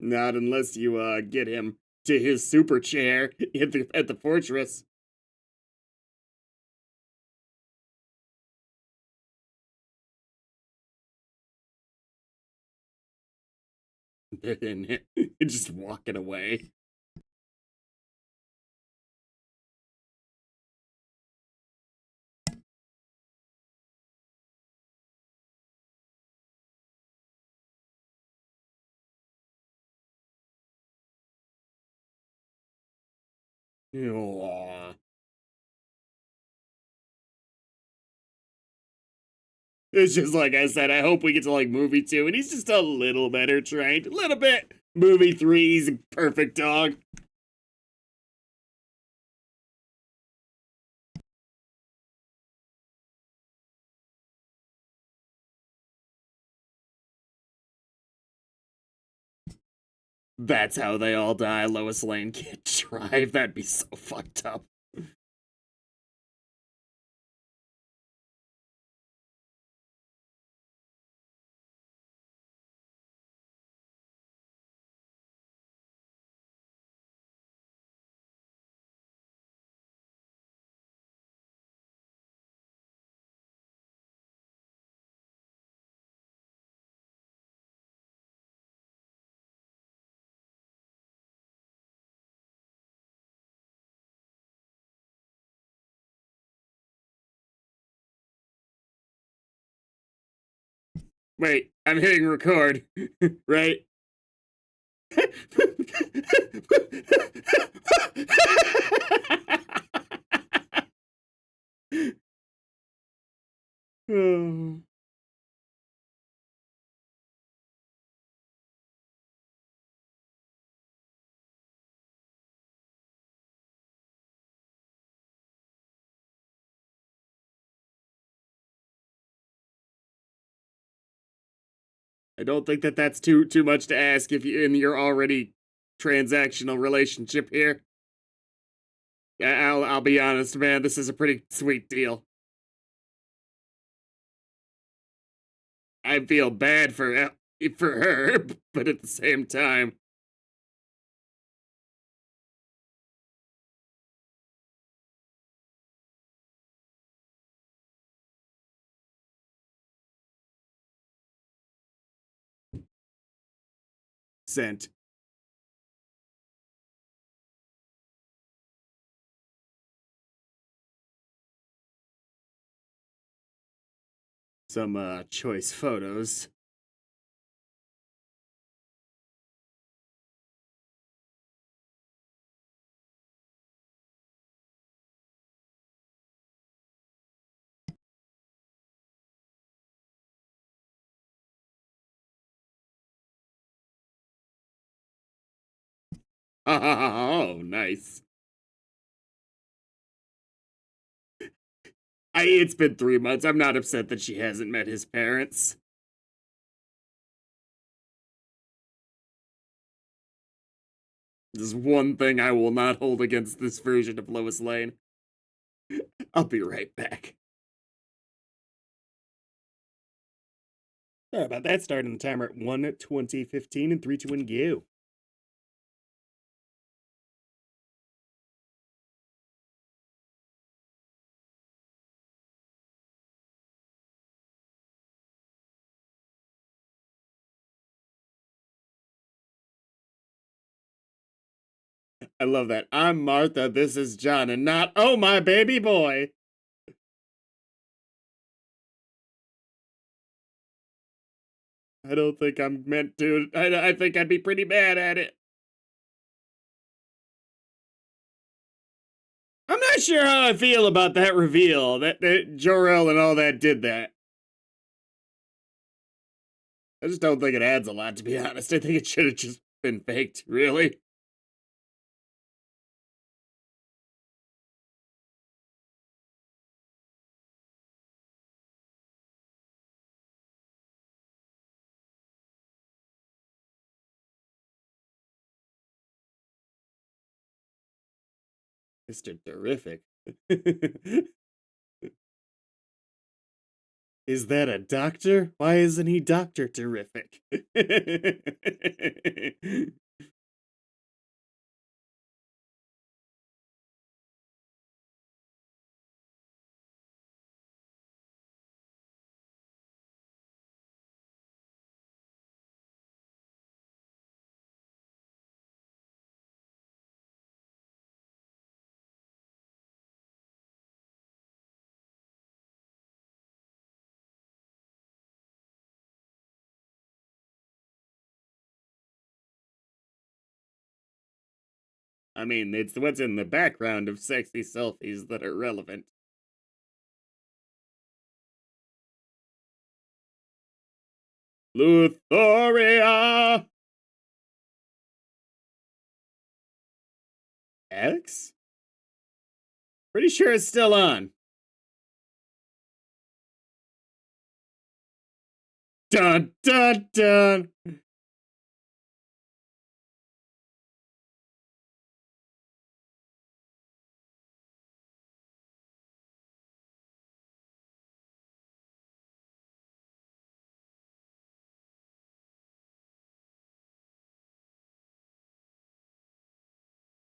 Not unless you get him to his super chair at the fortress. And just walking away. Aw. It's just like I said, I hope we get to like movie 2, and he's just a little better trained. A little bit. Movie 3, he's a perfect dog. That's how they all die. Lois Lane can't drive. That'd be so fucked up. Wait, I'm hitting record, right? Oh. I don't think that that's too much to ask if you in your already transactional relationship here. I'll be honest, man. This is a pretty sweet deal. I feel bad for for her, but at the same time, sent some choice photos. Oh, nice. It's been 3 months. I'm not upset that she hasn't met his parents. There's one thing I will not hold against this version of Lois Lane. I'll be right back. Sorry about that. Starting the timer at 1:20:15 and 3, 2, 1, go. I love that. I'm Martha, this is John, and not, oh, my baby boy. I don't think I'm meant to. I think I'd be pretty bad at it. I'm not sure how I feel about that reveal that Jor-El and all that did that. I just don't think it adds a lot, to be honest. I think it should have just been faked, really. Mr. Terrific. Is that a doctor? Why isn't he Dr. Terrific? I mean, it's what's in the background of sexy selfies that are relevant. Lutheria! X? Pretty sure it's still on. Dun dun dun!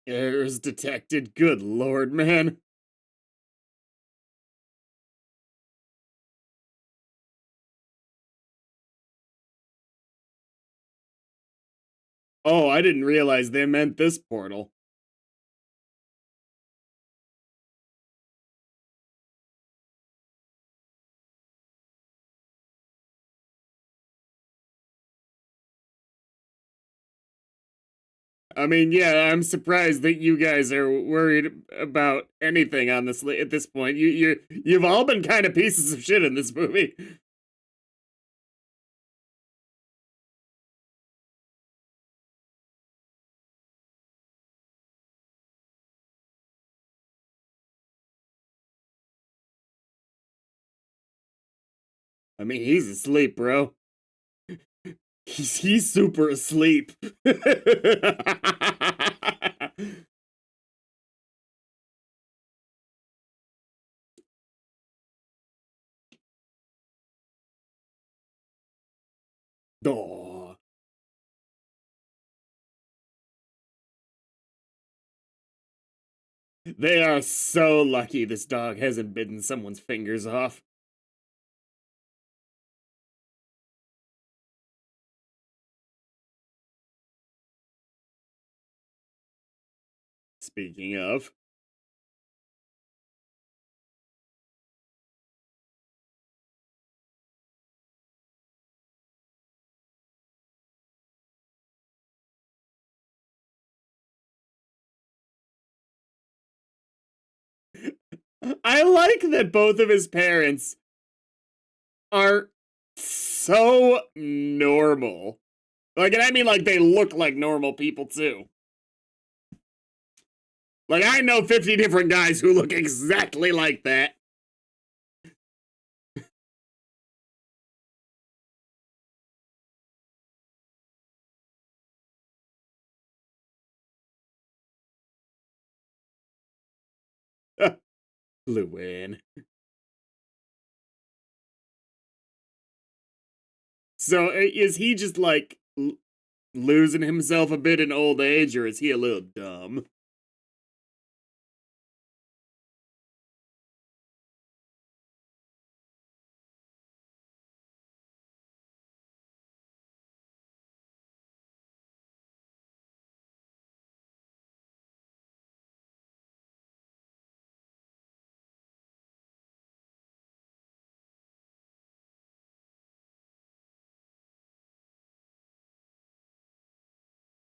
Errors detected. Good lord, man. Oh, I didn't realize they meant this portal. I mean, yeah, I'm surprised that you guys are worried about anything on this at this point. You've all been kind of pieces of shit in this movie. I mean, he's asleep, bro. He's super asleep. Oh. They are so lucky this dog hasn't bitten someone's fingers off. Speaking of. I like that both of his parents are so normal. Like, and I mean, like, they look like normal people, too. Like, I know 50 different guys who look exactly like that. Luann. So, is he just, like, losing himself a bit in old age, or is he a little dumb?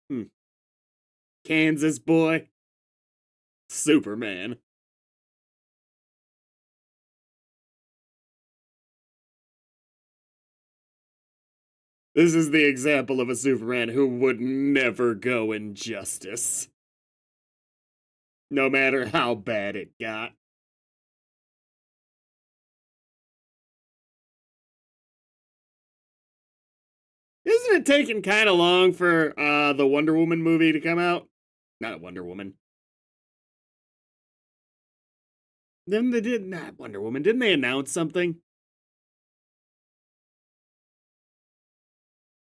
Hmm. Kansas boy. Superman. This is the example of a Superman who would never go injustice. No matter how bad it got. Isn't it taking kind of long for the Wonder Woman movie to come out? Not Wonder Woman. Then they did not Wonder Woman. Didn't they announce something?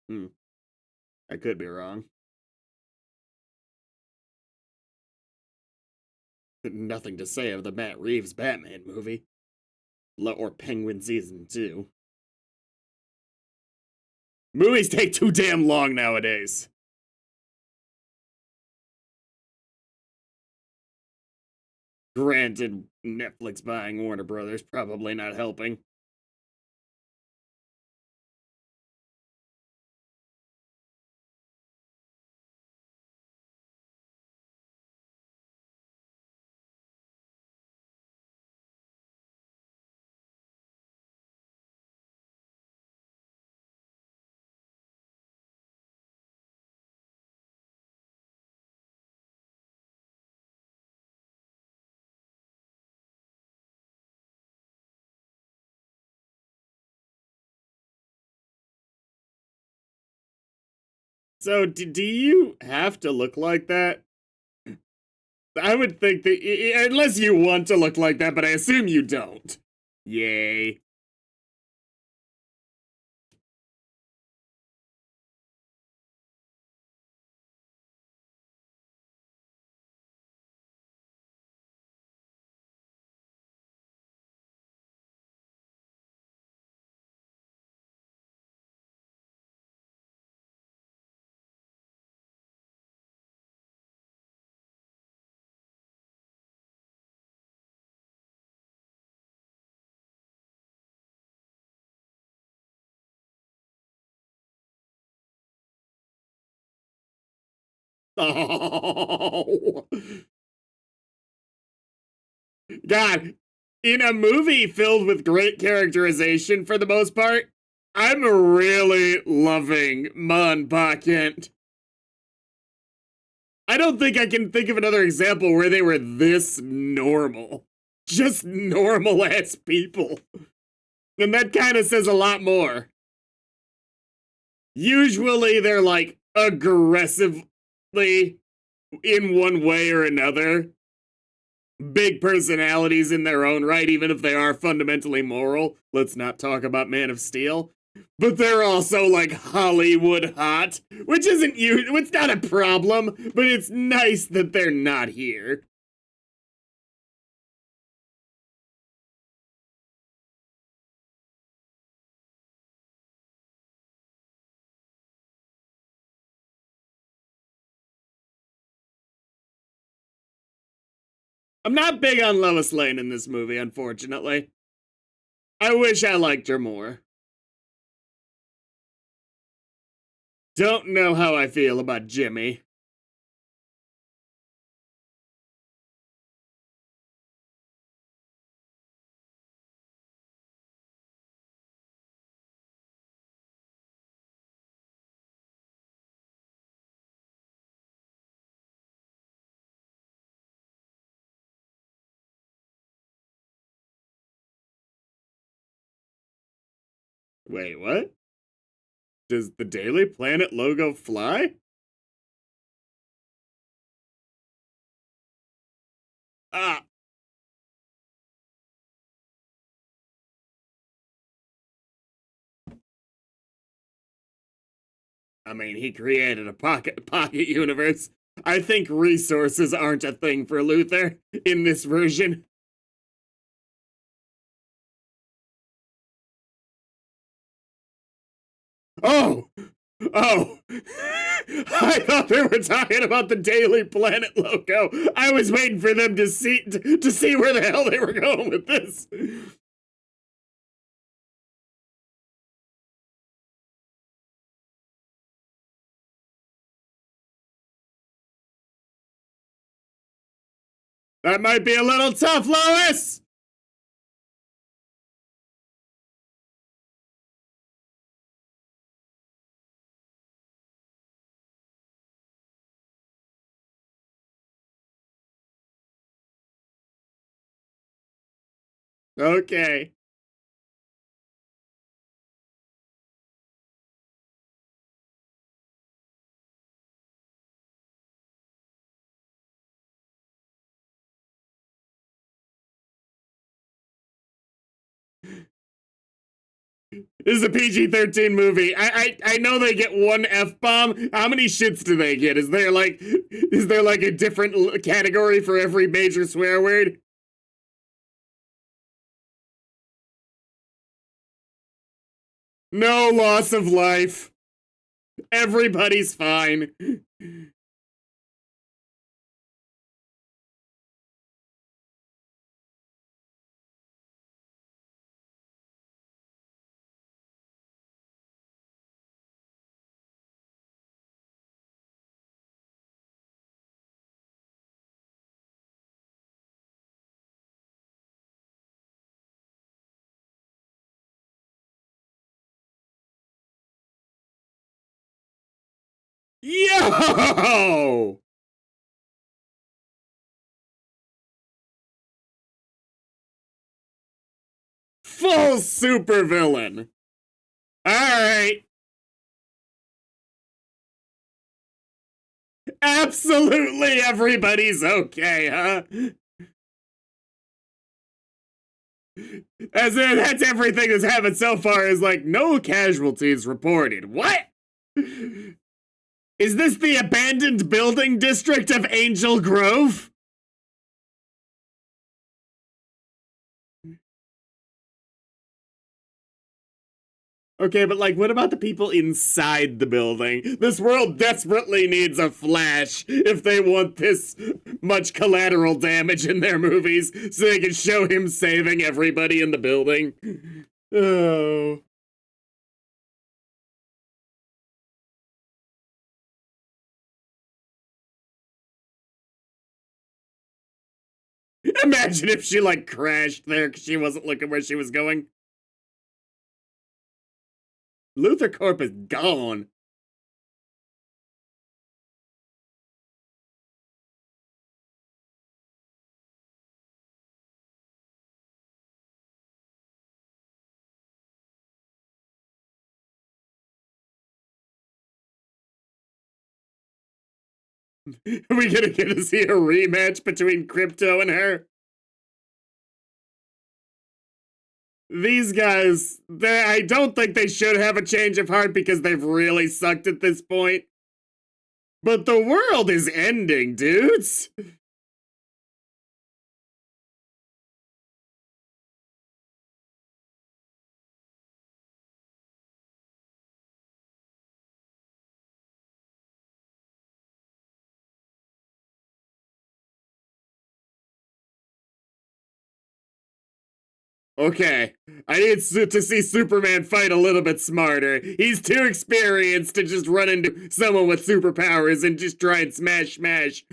Hmm. I could be wrong. Nothing to say of the Matt Reeves Batman movie. Or Penguin Season 2. Movies take too damn long nowadays. Granted, Netflix buying Warner Brothers probably not helping. So, do you have to look like that? I would think that, unless you want to look like that, but I assume you don't. Yay. Oh. God, in a movie filled with great characterization for the most part, I'm really loving Ma and Pa Kent. I don't think I can think of another example where they were this normal. Just normal ass people. And that kind of says a lot more. Usually they're like aggressively in one way or another. Big personalities in their own right, even if they are fundamentally moral. Let's not talk about Man of Steel. But they're also like Hollywood hot, which isn't it's not a problem, but it's nice that they're not here. I'm not big on Lois Lane in this movie, unfortunately. I wish I liked her more. Don't know how I feel about Jimmy. Wait, what? Does the Daily Planet logo fly? Ah, I mean, he created a pocket universe. I think resources aren't a thing for Luther in this version. Oh, oh! I thought they were talking about the Daily Planet logo. I was waiting for them to see where the hell they were going with this. That might be a little tough, Lois. Okay. This is a PG-13 movie. I know they get one F-bomb. How many shits do they get? Is there like a different category for every major swear word? No loss of life. Everybody's fine. Yo! Full supervillain. Alright. Absolutely everybody's okay, huh? That's everything that's happened so far is like no casualties reported. What? Is this the abandoned building district of Angel Grove? Okay, but like, what about the people inside the building? This world desperately needs a Flash if they want this much collateral damage in their movies so they can show him saving everybody in the building. Oh. Imagine if she like crashed there because she wasn't looking where she was going. Luther Corp is gone. Are we gonna get to see a rematch between Crypto and her? These guys, I don't think they should have a change of heart because they've really sucked at this point. But the world is ending, dudes. Okay, I need to see Superman fight a little bit smarter. He's too experienced to just run into someone with superpowers and just try and smash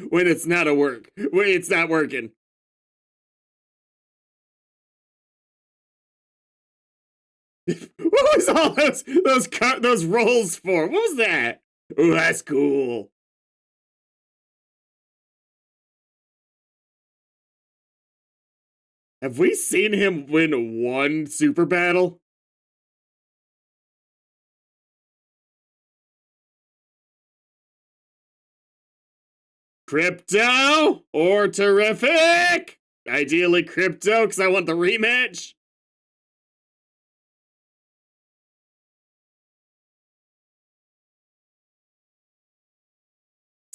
when it's not when it's not working. What was all those rolls for? What was that? Oh, that's cool. Have we seen him win one super battle? Crypto or terrific? Ideally crypto, because I want the rematch.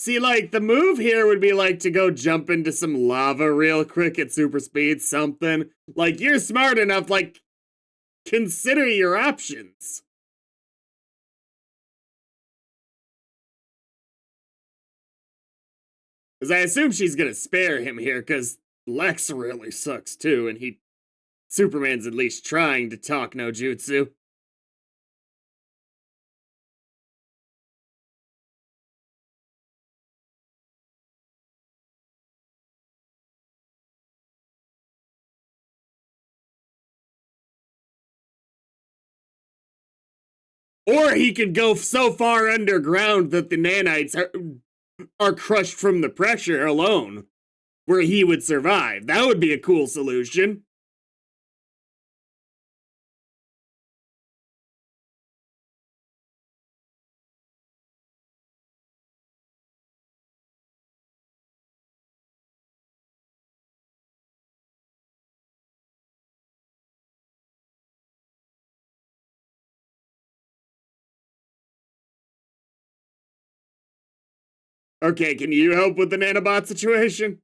See, like, the move here would be like to go jump into some lava real quick at super speed, something. Like, you're smart enough, like, consider your options. Because I assume she's gonna spare him here, because Lex really sucks too, and Superman's at least trying to talk no jutsu. Or he could go so far underground that the nanites are crushed from the pressure alone, where he would survive. That would be a cool solution. Okay, can you help with the nanobot situation?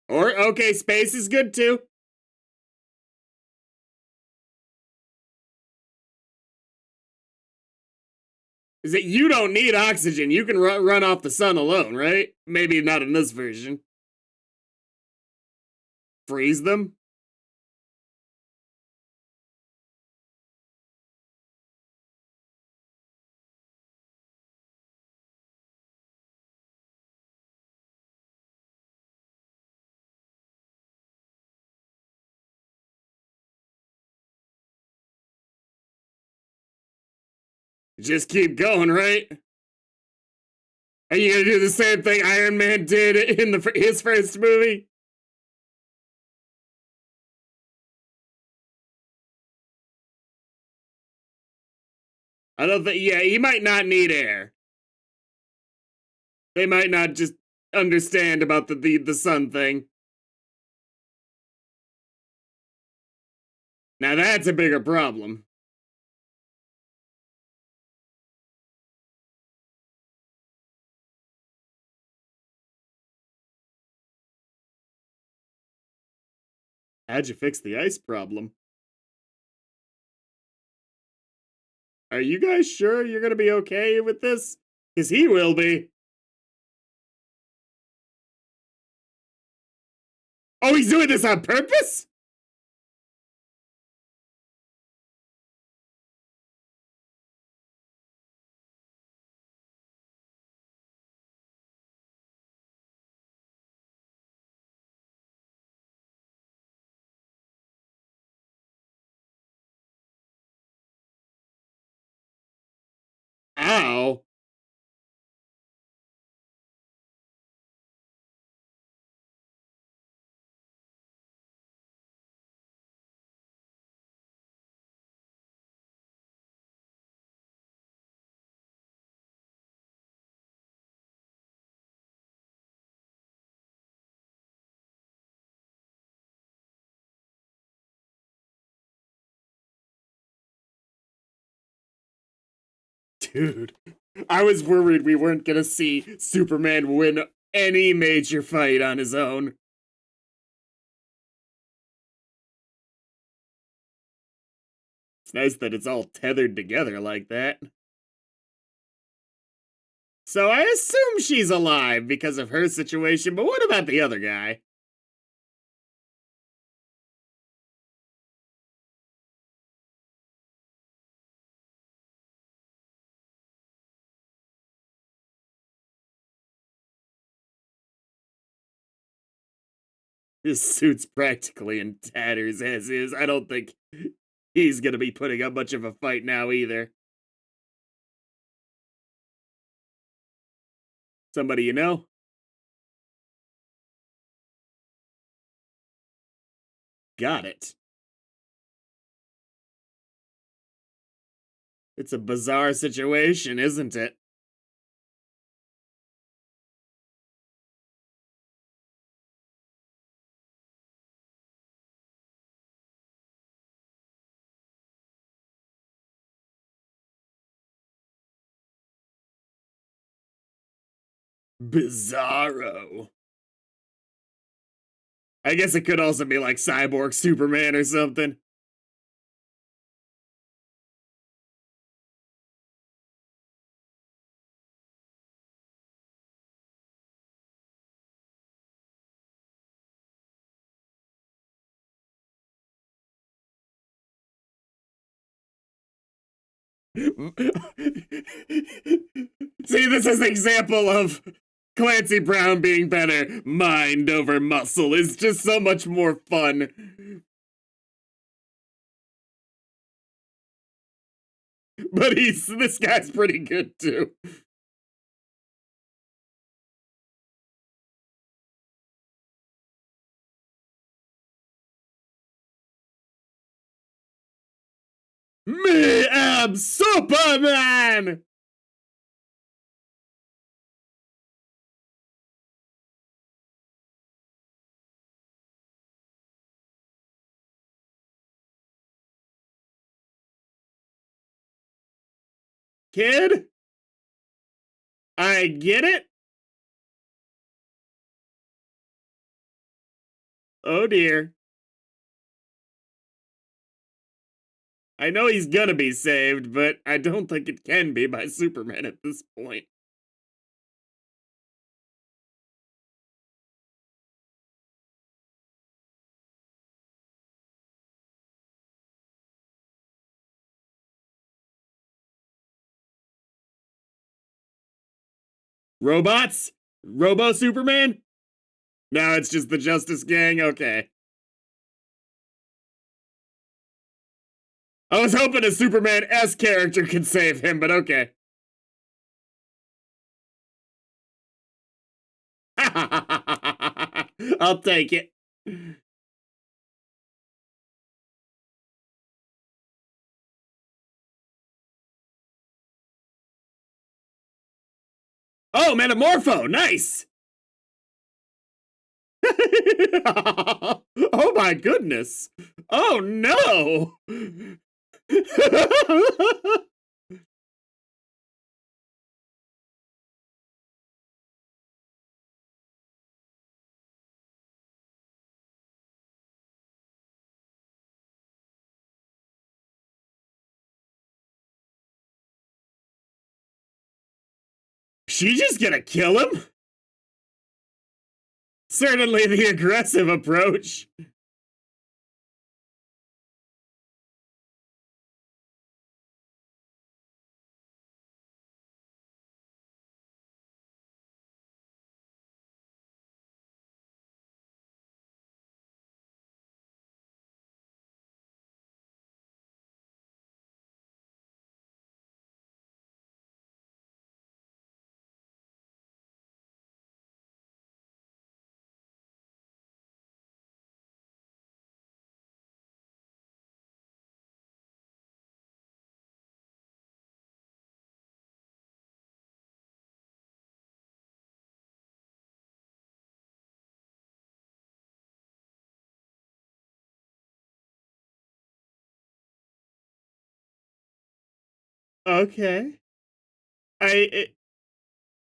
Or, okay, space is good too. Is that you don't need oxygen. You can run off the sun alone, right? Maybe not in this version. Freeze them? Just keep going, right? Are you gonna do the same thing Iron Man did in his first movie? I don't think. Yeah, he might not need air. They might not just understand about the sun thing. Now that's a bigger problem. How'd you fix the ice problem? Are you guys sure you're gonna be okay with this? Because he will be. Oh, he's doing this on purpose? Ow. Dude, I was worried we weren't gonna see Superman win any major fight on his own. It's nice that it's all tethered together like that. So I assume she's alive because of her situation, but what about the other guy? His suit's practically in tatters as is. I don't think he's gonna be putting up much of a fight now either. Somebody you know? Got it. It's a bizarre situation, isn't it? Bizarro. I guess it could also be like Cyborg Superman or something. See, this is an example of Clancy Brown being better. Mind over muscle is just so much more fun. But this guy's pretty good too. Me am Superman! Kid, I get it. Oh dear. I know he's gonna be saved, but I don't think it can be by Superman at this point. Robots? Robo Superman? No, it's just the Justice Gang? Okay. I was hoping a Superman S character could save him, but okay. I'll take it. Oh, Metamorpho! Nice! Oh my goodness! Oh no! She just gonna kill him? Certainly the aggressive approach. Okay. I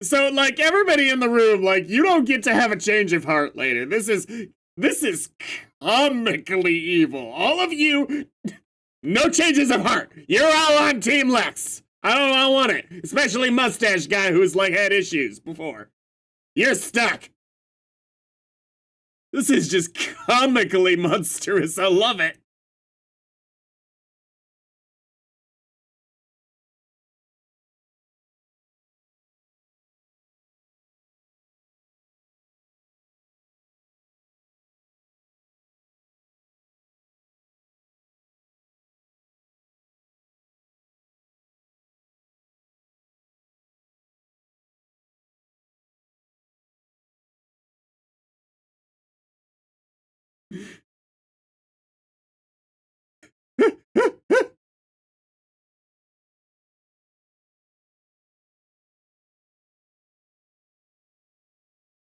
So, like, everybody in the room, like, you don't get to have a change of heart later. This is comically evil. All of you, no changes of heart. You're all on Team Lex. I don't want it. Especially mustache guy who's like had issues before. You're stuck. This is just comically monstrous. I love it.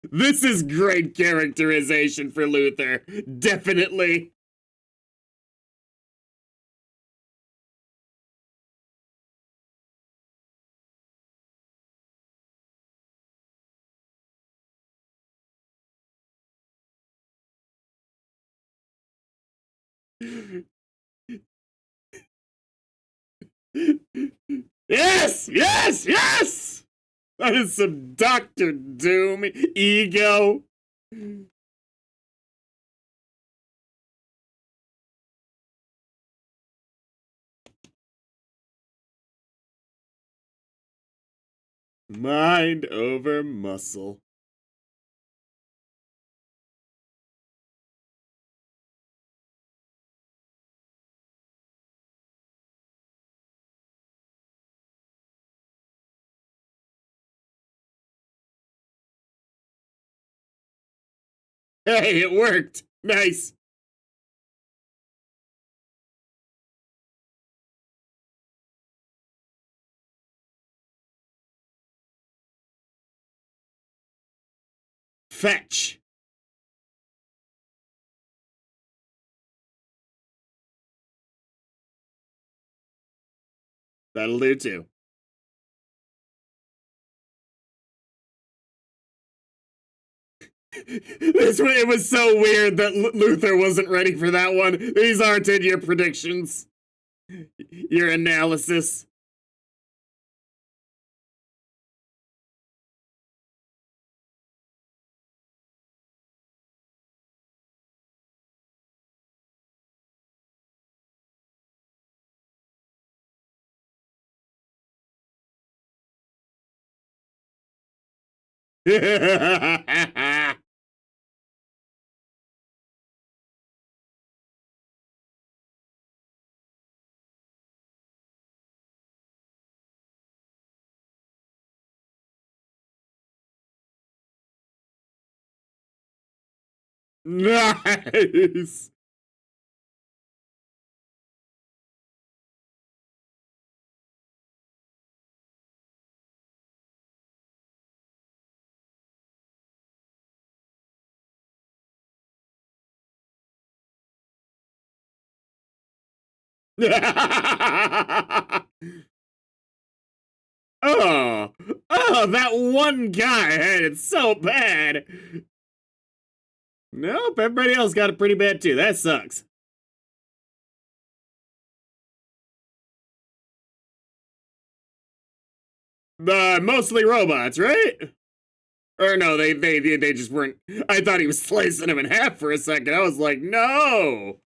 This is great characterization for Luther. Definitely. Yes! Yes! Yes! That is some Doctor Doom ego. Mind over muscle. Hey, it worked. Nice. Fetch. That'll do too. It was so weird that Luther wasn't ready for that one. These aren't in your predictions. Your analysis. Nice. Oh, that one guy had it so bad. Nope, everybody else got it pretty bad too. That sucks. Mostly robots, right? Or no, they just weren't. I thought he was slicing him in half for a second. I was like, no.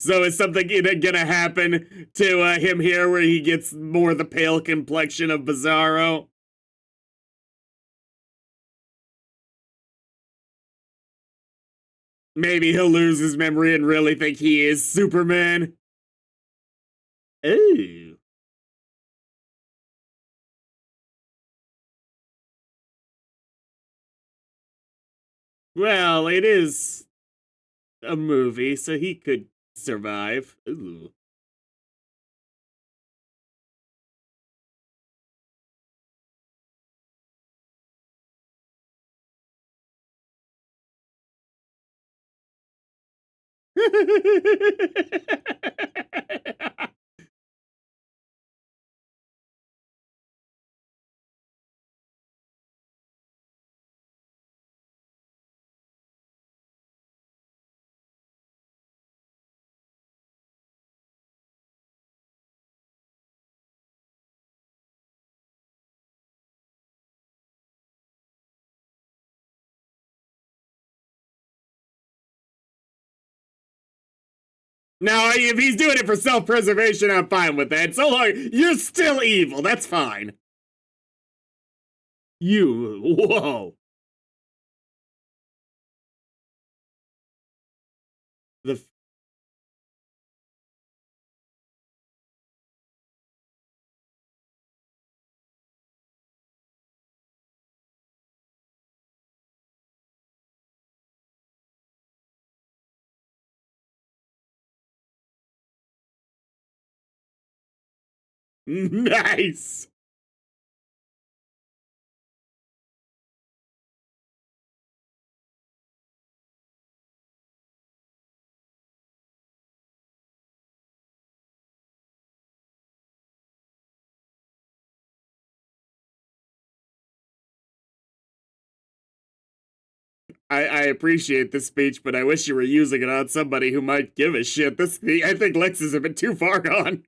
So is something gonna happen to him here where he gets more the pale complexion of Bizarro? Maybe he'll lose his memory and really think he is Superman. Ooh. Well, it is a movie, so he could survive. Ooh. Now, if he's doing it for self-preservation, I'm fine with that. So long, you're still evil. That's fine. Whoa. The Nice. I appreciate this speech, but I wish you were using it on somebody who might give a shit. I think Lex is a bit too far gone.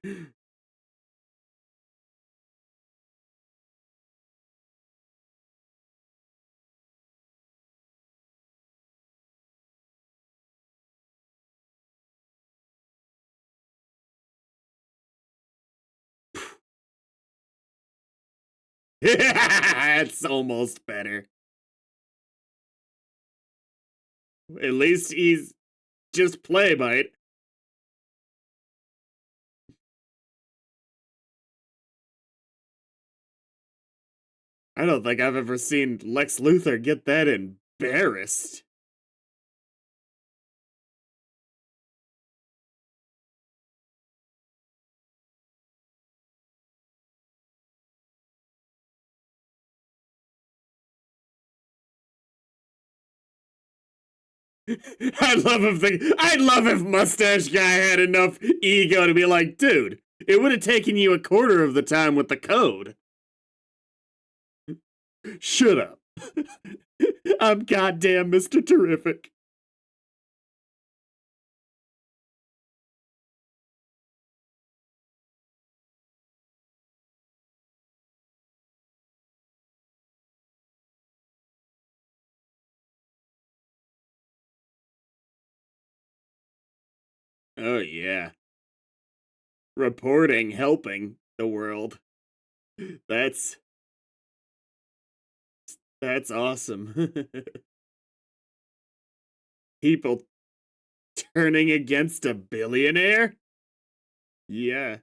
It's almost better. At least he's just Playbite. I don't think I've ever seen Lex Luthor get that embarrassed. I'd love if Mustache Guy had enough ego to be like, dude, it would have taken you a quarter of the time with the code. Shut up. I'm goddamn Mr. Terrific. Oh yeah. Reporting helping the world. That's that's awesome. People turning against a billionaire? Yeah.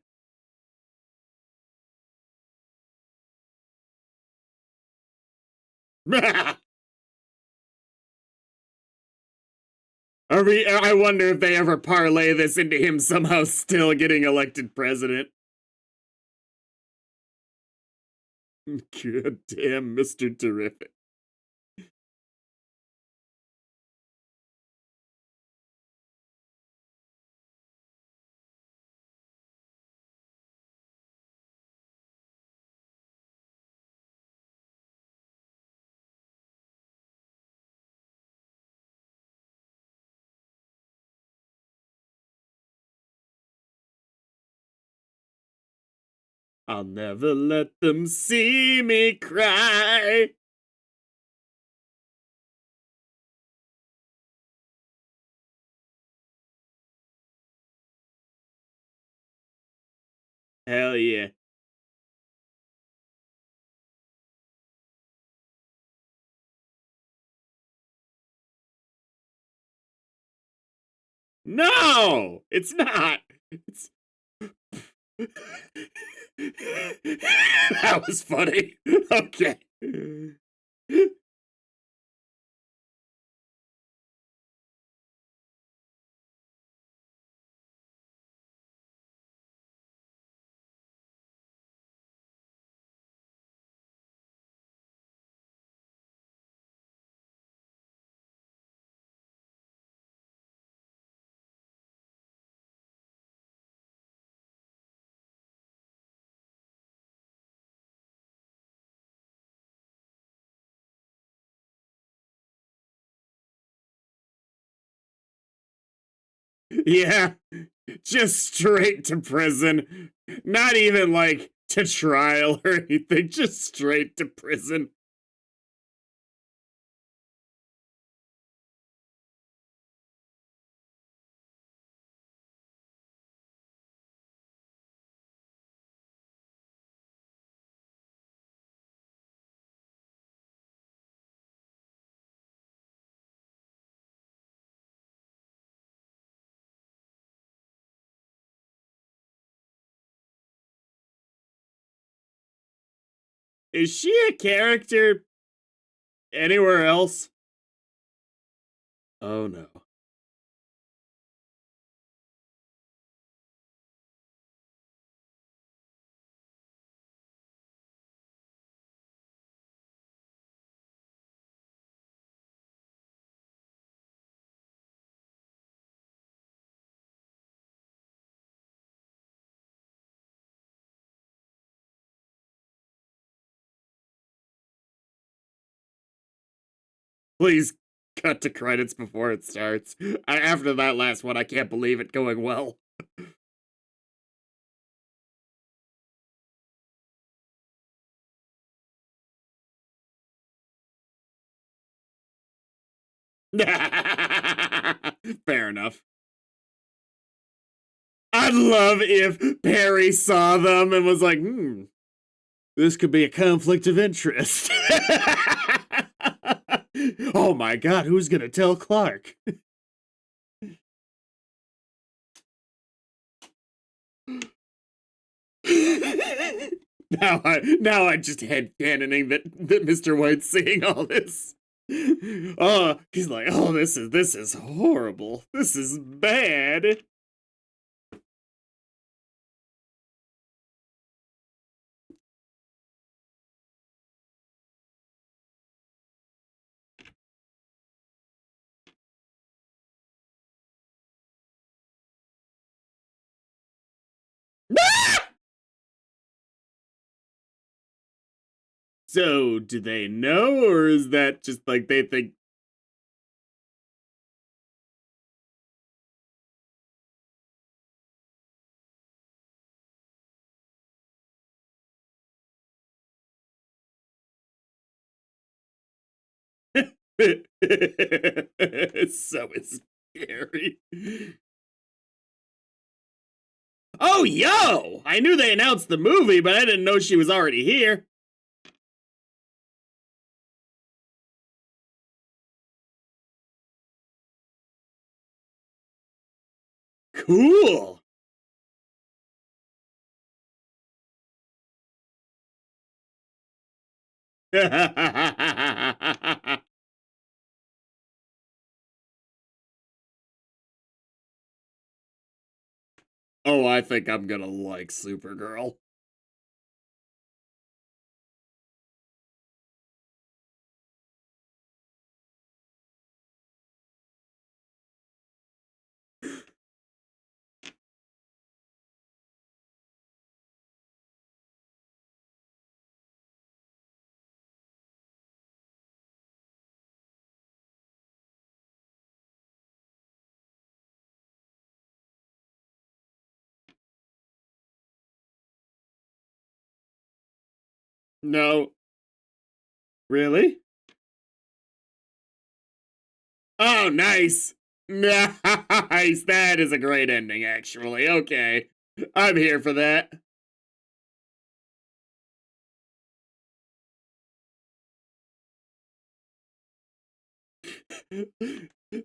I wonder if they ever parlay this into him somehow still getting elected president. Good damn, Mr. Terrific. I'll never let them see me cry. Hell yeah. No, it's not. It's that was funny. Okay. Yeah, just straight to prison. Not even like to trial or anything, just straight to prison. Is she a character anywhere else? Oh no. Please cut to credits before it starts. After that last one, I can't believe it going well. Fair enough. I'd love if Perry saw them and was like, this could be a conflict of interest. Oh my god, who's gonna tell Clark? now I just headcanoning that Mr. White's seeing all this. Oh, he's like, oh, this is horrible. This is bad. So, do they know, or is that just like they think? So it's scary. Oh, yo! I knew they announced the movie, but I didn't know she was already here. Cool. Oh, I think I'm gonna like Supergirl. No. Really? Oh, nice. Nice. That is a great ending, actually. Okay. I'm here for that.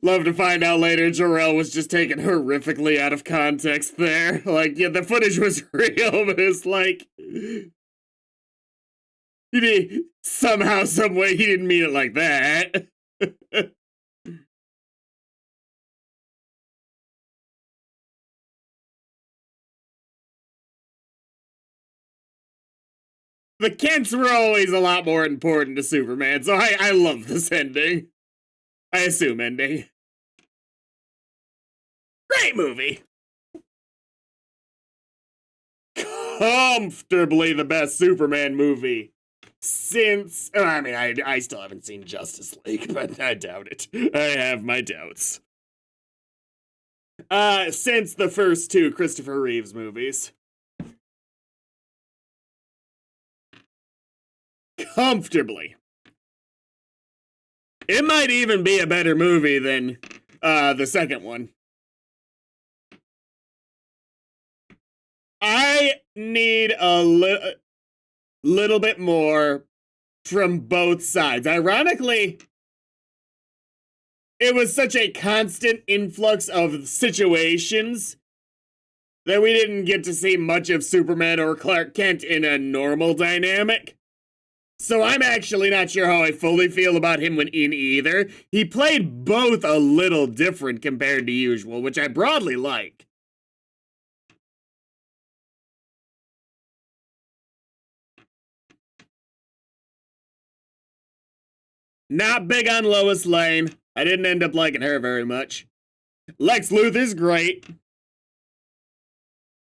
Love to find out later Jor-El was just taken horrifically out of context there. Like, yeah, the footage was real, but it's like... somehow, some way, he didn't mean it like that. The Kents were always a lot more important to Superman, so I love this ending. I assume ending. Great movie. Comfortably the best Superman movie since. I mean, I still haven't seen Justice League, but I doubt it. I have my doubts. Since the first two Christopher Reeves movies. Comfortably. It might even be a better movie than the second one. I need a little bit more from both sides. Ironically, it was such a constant influx of situations that we didn't get to see much of Superman or Clark Kent in a normal dynamic. So I'm actually not sure how I fully feel about him when in either. He played both a little different compared to usual, which I broadly like. Not big on Lois Lane. I didn't end up liking her very much. Lex Luthor's great.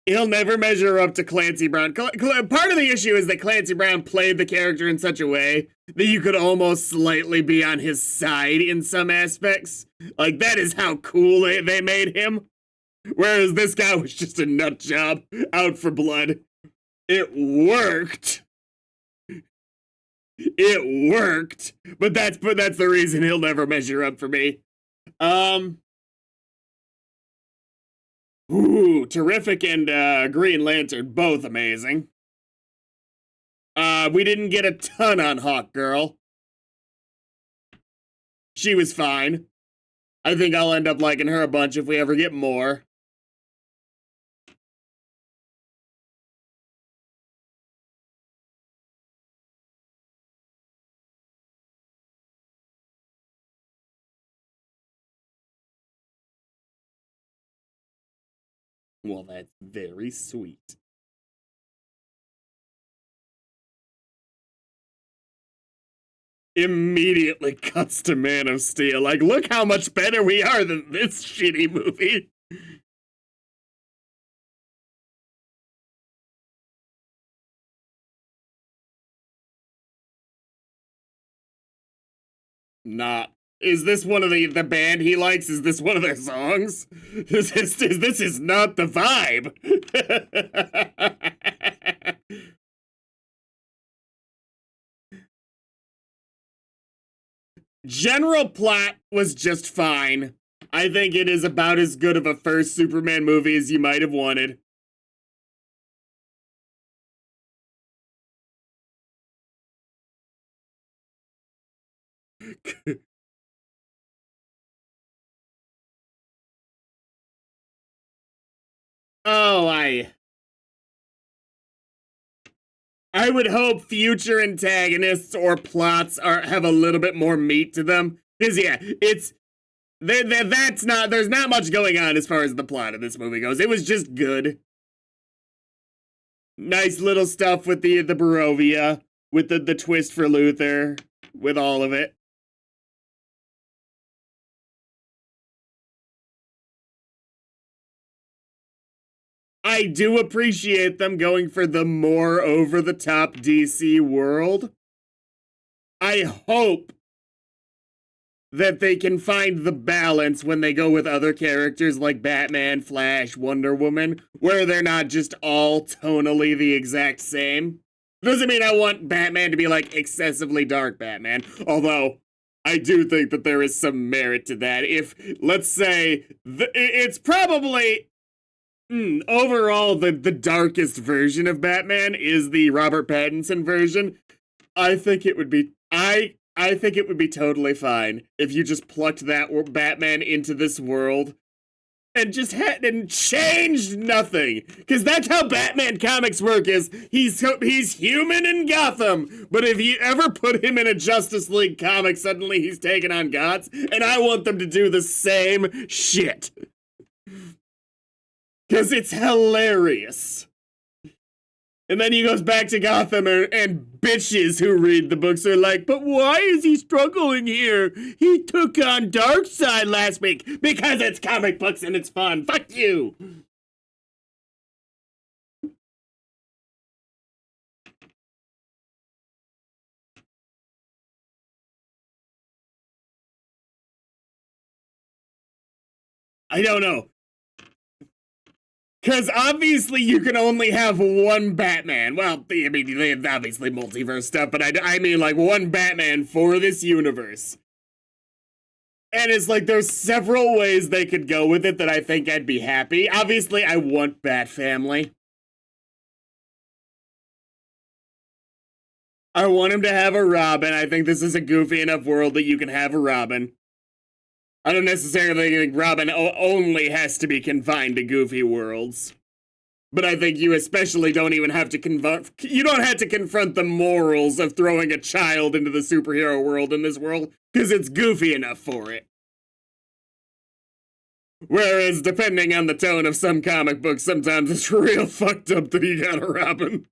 He'll never measure up to Clancy Brown. Part of the issue is that Clancy Brown played the character in such a way that you could almost slightly be on his side in some aspects. Like, that is how cool they made him. Whereas this guy was just a nut job out for blood. It worked. It worked. But that's the reason he'll never measure up for me. Ooh, Terrific and Green Lantern, both amazing. We didn't get a ton on Hawk Girl. She was fine. I think I'll end up liking her a bunch if we ever get more. Well, that's very sweet. Immediately cuts to Man of Steel. Like, look how much better we are than this shitty movie. Not. Is this one of the band he likes? Is this one of their songs? This is not the vibe. General plot was just fine. I think it is about as good of a first Superman movie as you might have wanted. Oh, I would hope future antagonists or plots have a little bit more meat to them. Because, yeah, it's... That's not... There's not much going on as far as the plot of this movie goes. It was just good. Nice little stuff with the Barovia, with the twist for Luthor, with all of it. I do appreciate them going for the more over-the-top DC world. I hope that they can find the balance when they go with other characters like Batman, Flash, Wonder Woman, where they're not just all tonally the exact same. Doesn't mean I want Batman to be like excessively dark Batman, although I do think that there is some merit to that. If, let's say, it's probably... overall, the darkest version of Batman is the Robert Pattinson version. I think it would be... I think it would be totally fine if you just plucked that Batman into this world and just hadn't changed nothing. Because that's how Batman comics work, is he's human in Gotham, but if you ever put him in a Justice League comic, suddenly he's taking on gods, and I want them to do the same shit. Because it's hilarious. And then he goes back to Gotham, and bitches who read the books are like, but why is he struggling here? He took on Darkseid last week. Because it's comic books and it's fun. Fuck you. I don't know. Because obviously you can only have one Batman. Well, I mean, they have obviously multiverse stuff, but I mean like one Batman for this universe. And it's like there's several ways they could go with it that I think I'd be happy. Obviously, I want Bat Family. I want him to have a Robin. I think this is a goofy enough world that you can have a Robin. I don't necessarily think Robin only has to be confined to goofy worlds. But I think you especially don't even have to you don't have to confront the morals of throwing a child into the superhero world in this world, because it's goofy enough for it. Whereas, depending on the tone of some comic books, sometimes it's real fucked up that he got a Robin.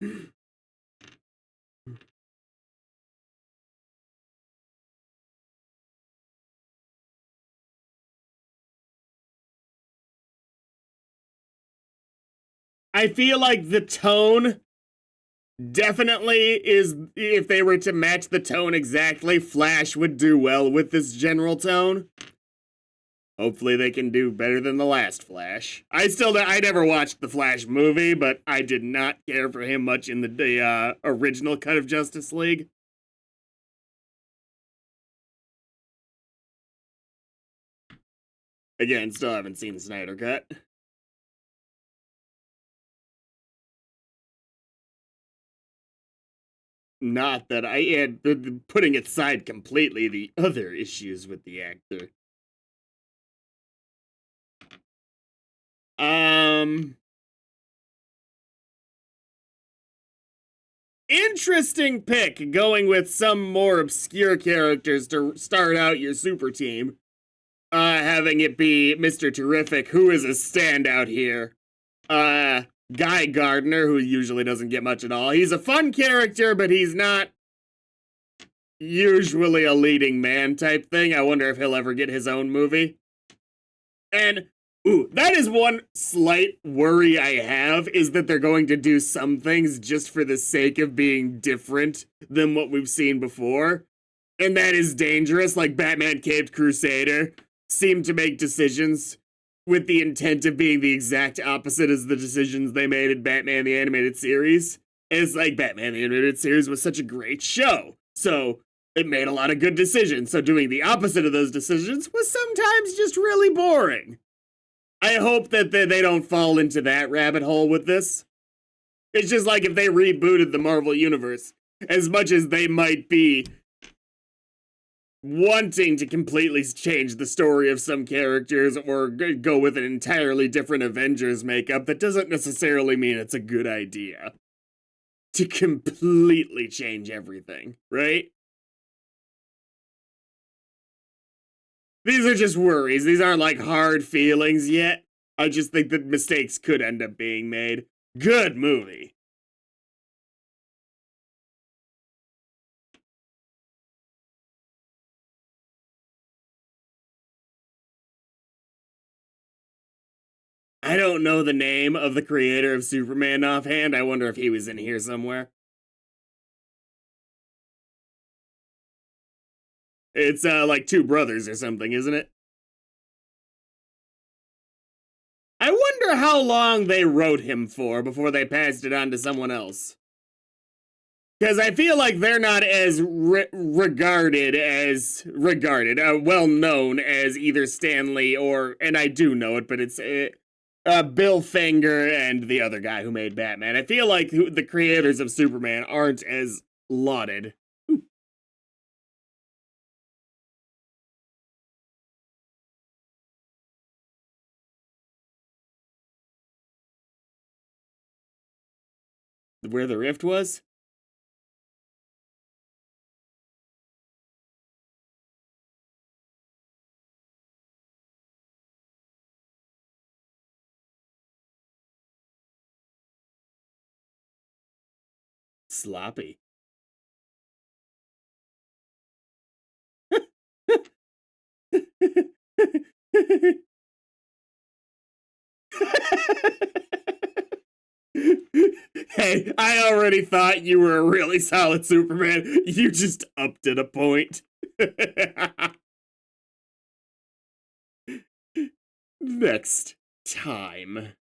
I feel like the tone definitely is, if they were to match the tone exactly, Flash would do well with this general tone. Hopefully they can do better than the last Flash. I never watched the Flash movie, but I did not care for him much in the original cut of Justice League. Again, still haven't seen the Snyder Cut. Not that I had, putting aside completely the other issues with the actor. Interesting pick, going with some more obscure characters to start out your super team. Having it be Mr. Terrific, who is a standout here. Guy Gardner, who usually doesn't get much at all. He's a fun character, but he's not usually a leading man type thing. I wonder if he'll ever get his own movie. And, that is one slight worry I have, is that they're going to do some things just for the sake of being different than what we've seen before. And that is dangerous, like Batman Caped Crusader seemed to make decisions with the intent of being the exact opposite as the decisions they made in Batman the Animated Series. And it's like, Batman the Animated Series was such a great show, so it made a lot of good decisions, so doing the opposite of those decisions was sometimes just really boring. I hope that they don't fall into that rabbit hole with this. It's just like if they rebooted the Marvel Universe, as much as they might be wanting to completely change the story of some characters or go with an entirely different Avengers makeup, that doesn't necessarily mean it's a good idea to completely change everything, right? These are just worries. These aren't like hard feelings yet. I just think that mistakes could end up being made. Good movie. I don't know the name of the creator of Superman offhand. I wonder if he was in here somewhere. It's like Two Brothers or something, isn't it? I wonder how long they wrote him for before they passed it on to someone else. Because I feel like they're not as well known as either Stanley or, and I do know it, but it's Bill Finger and the other guy who made Batman. I feel like the creators of Superman aren't as lauded. Where the rift was? Sloppy. Hey, I already thought you were a really solid Superman. You just upped it a point. Next time.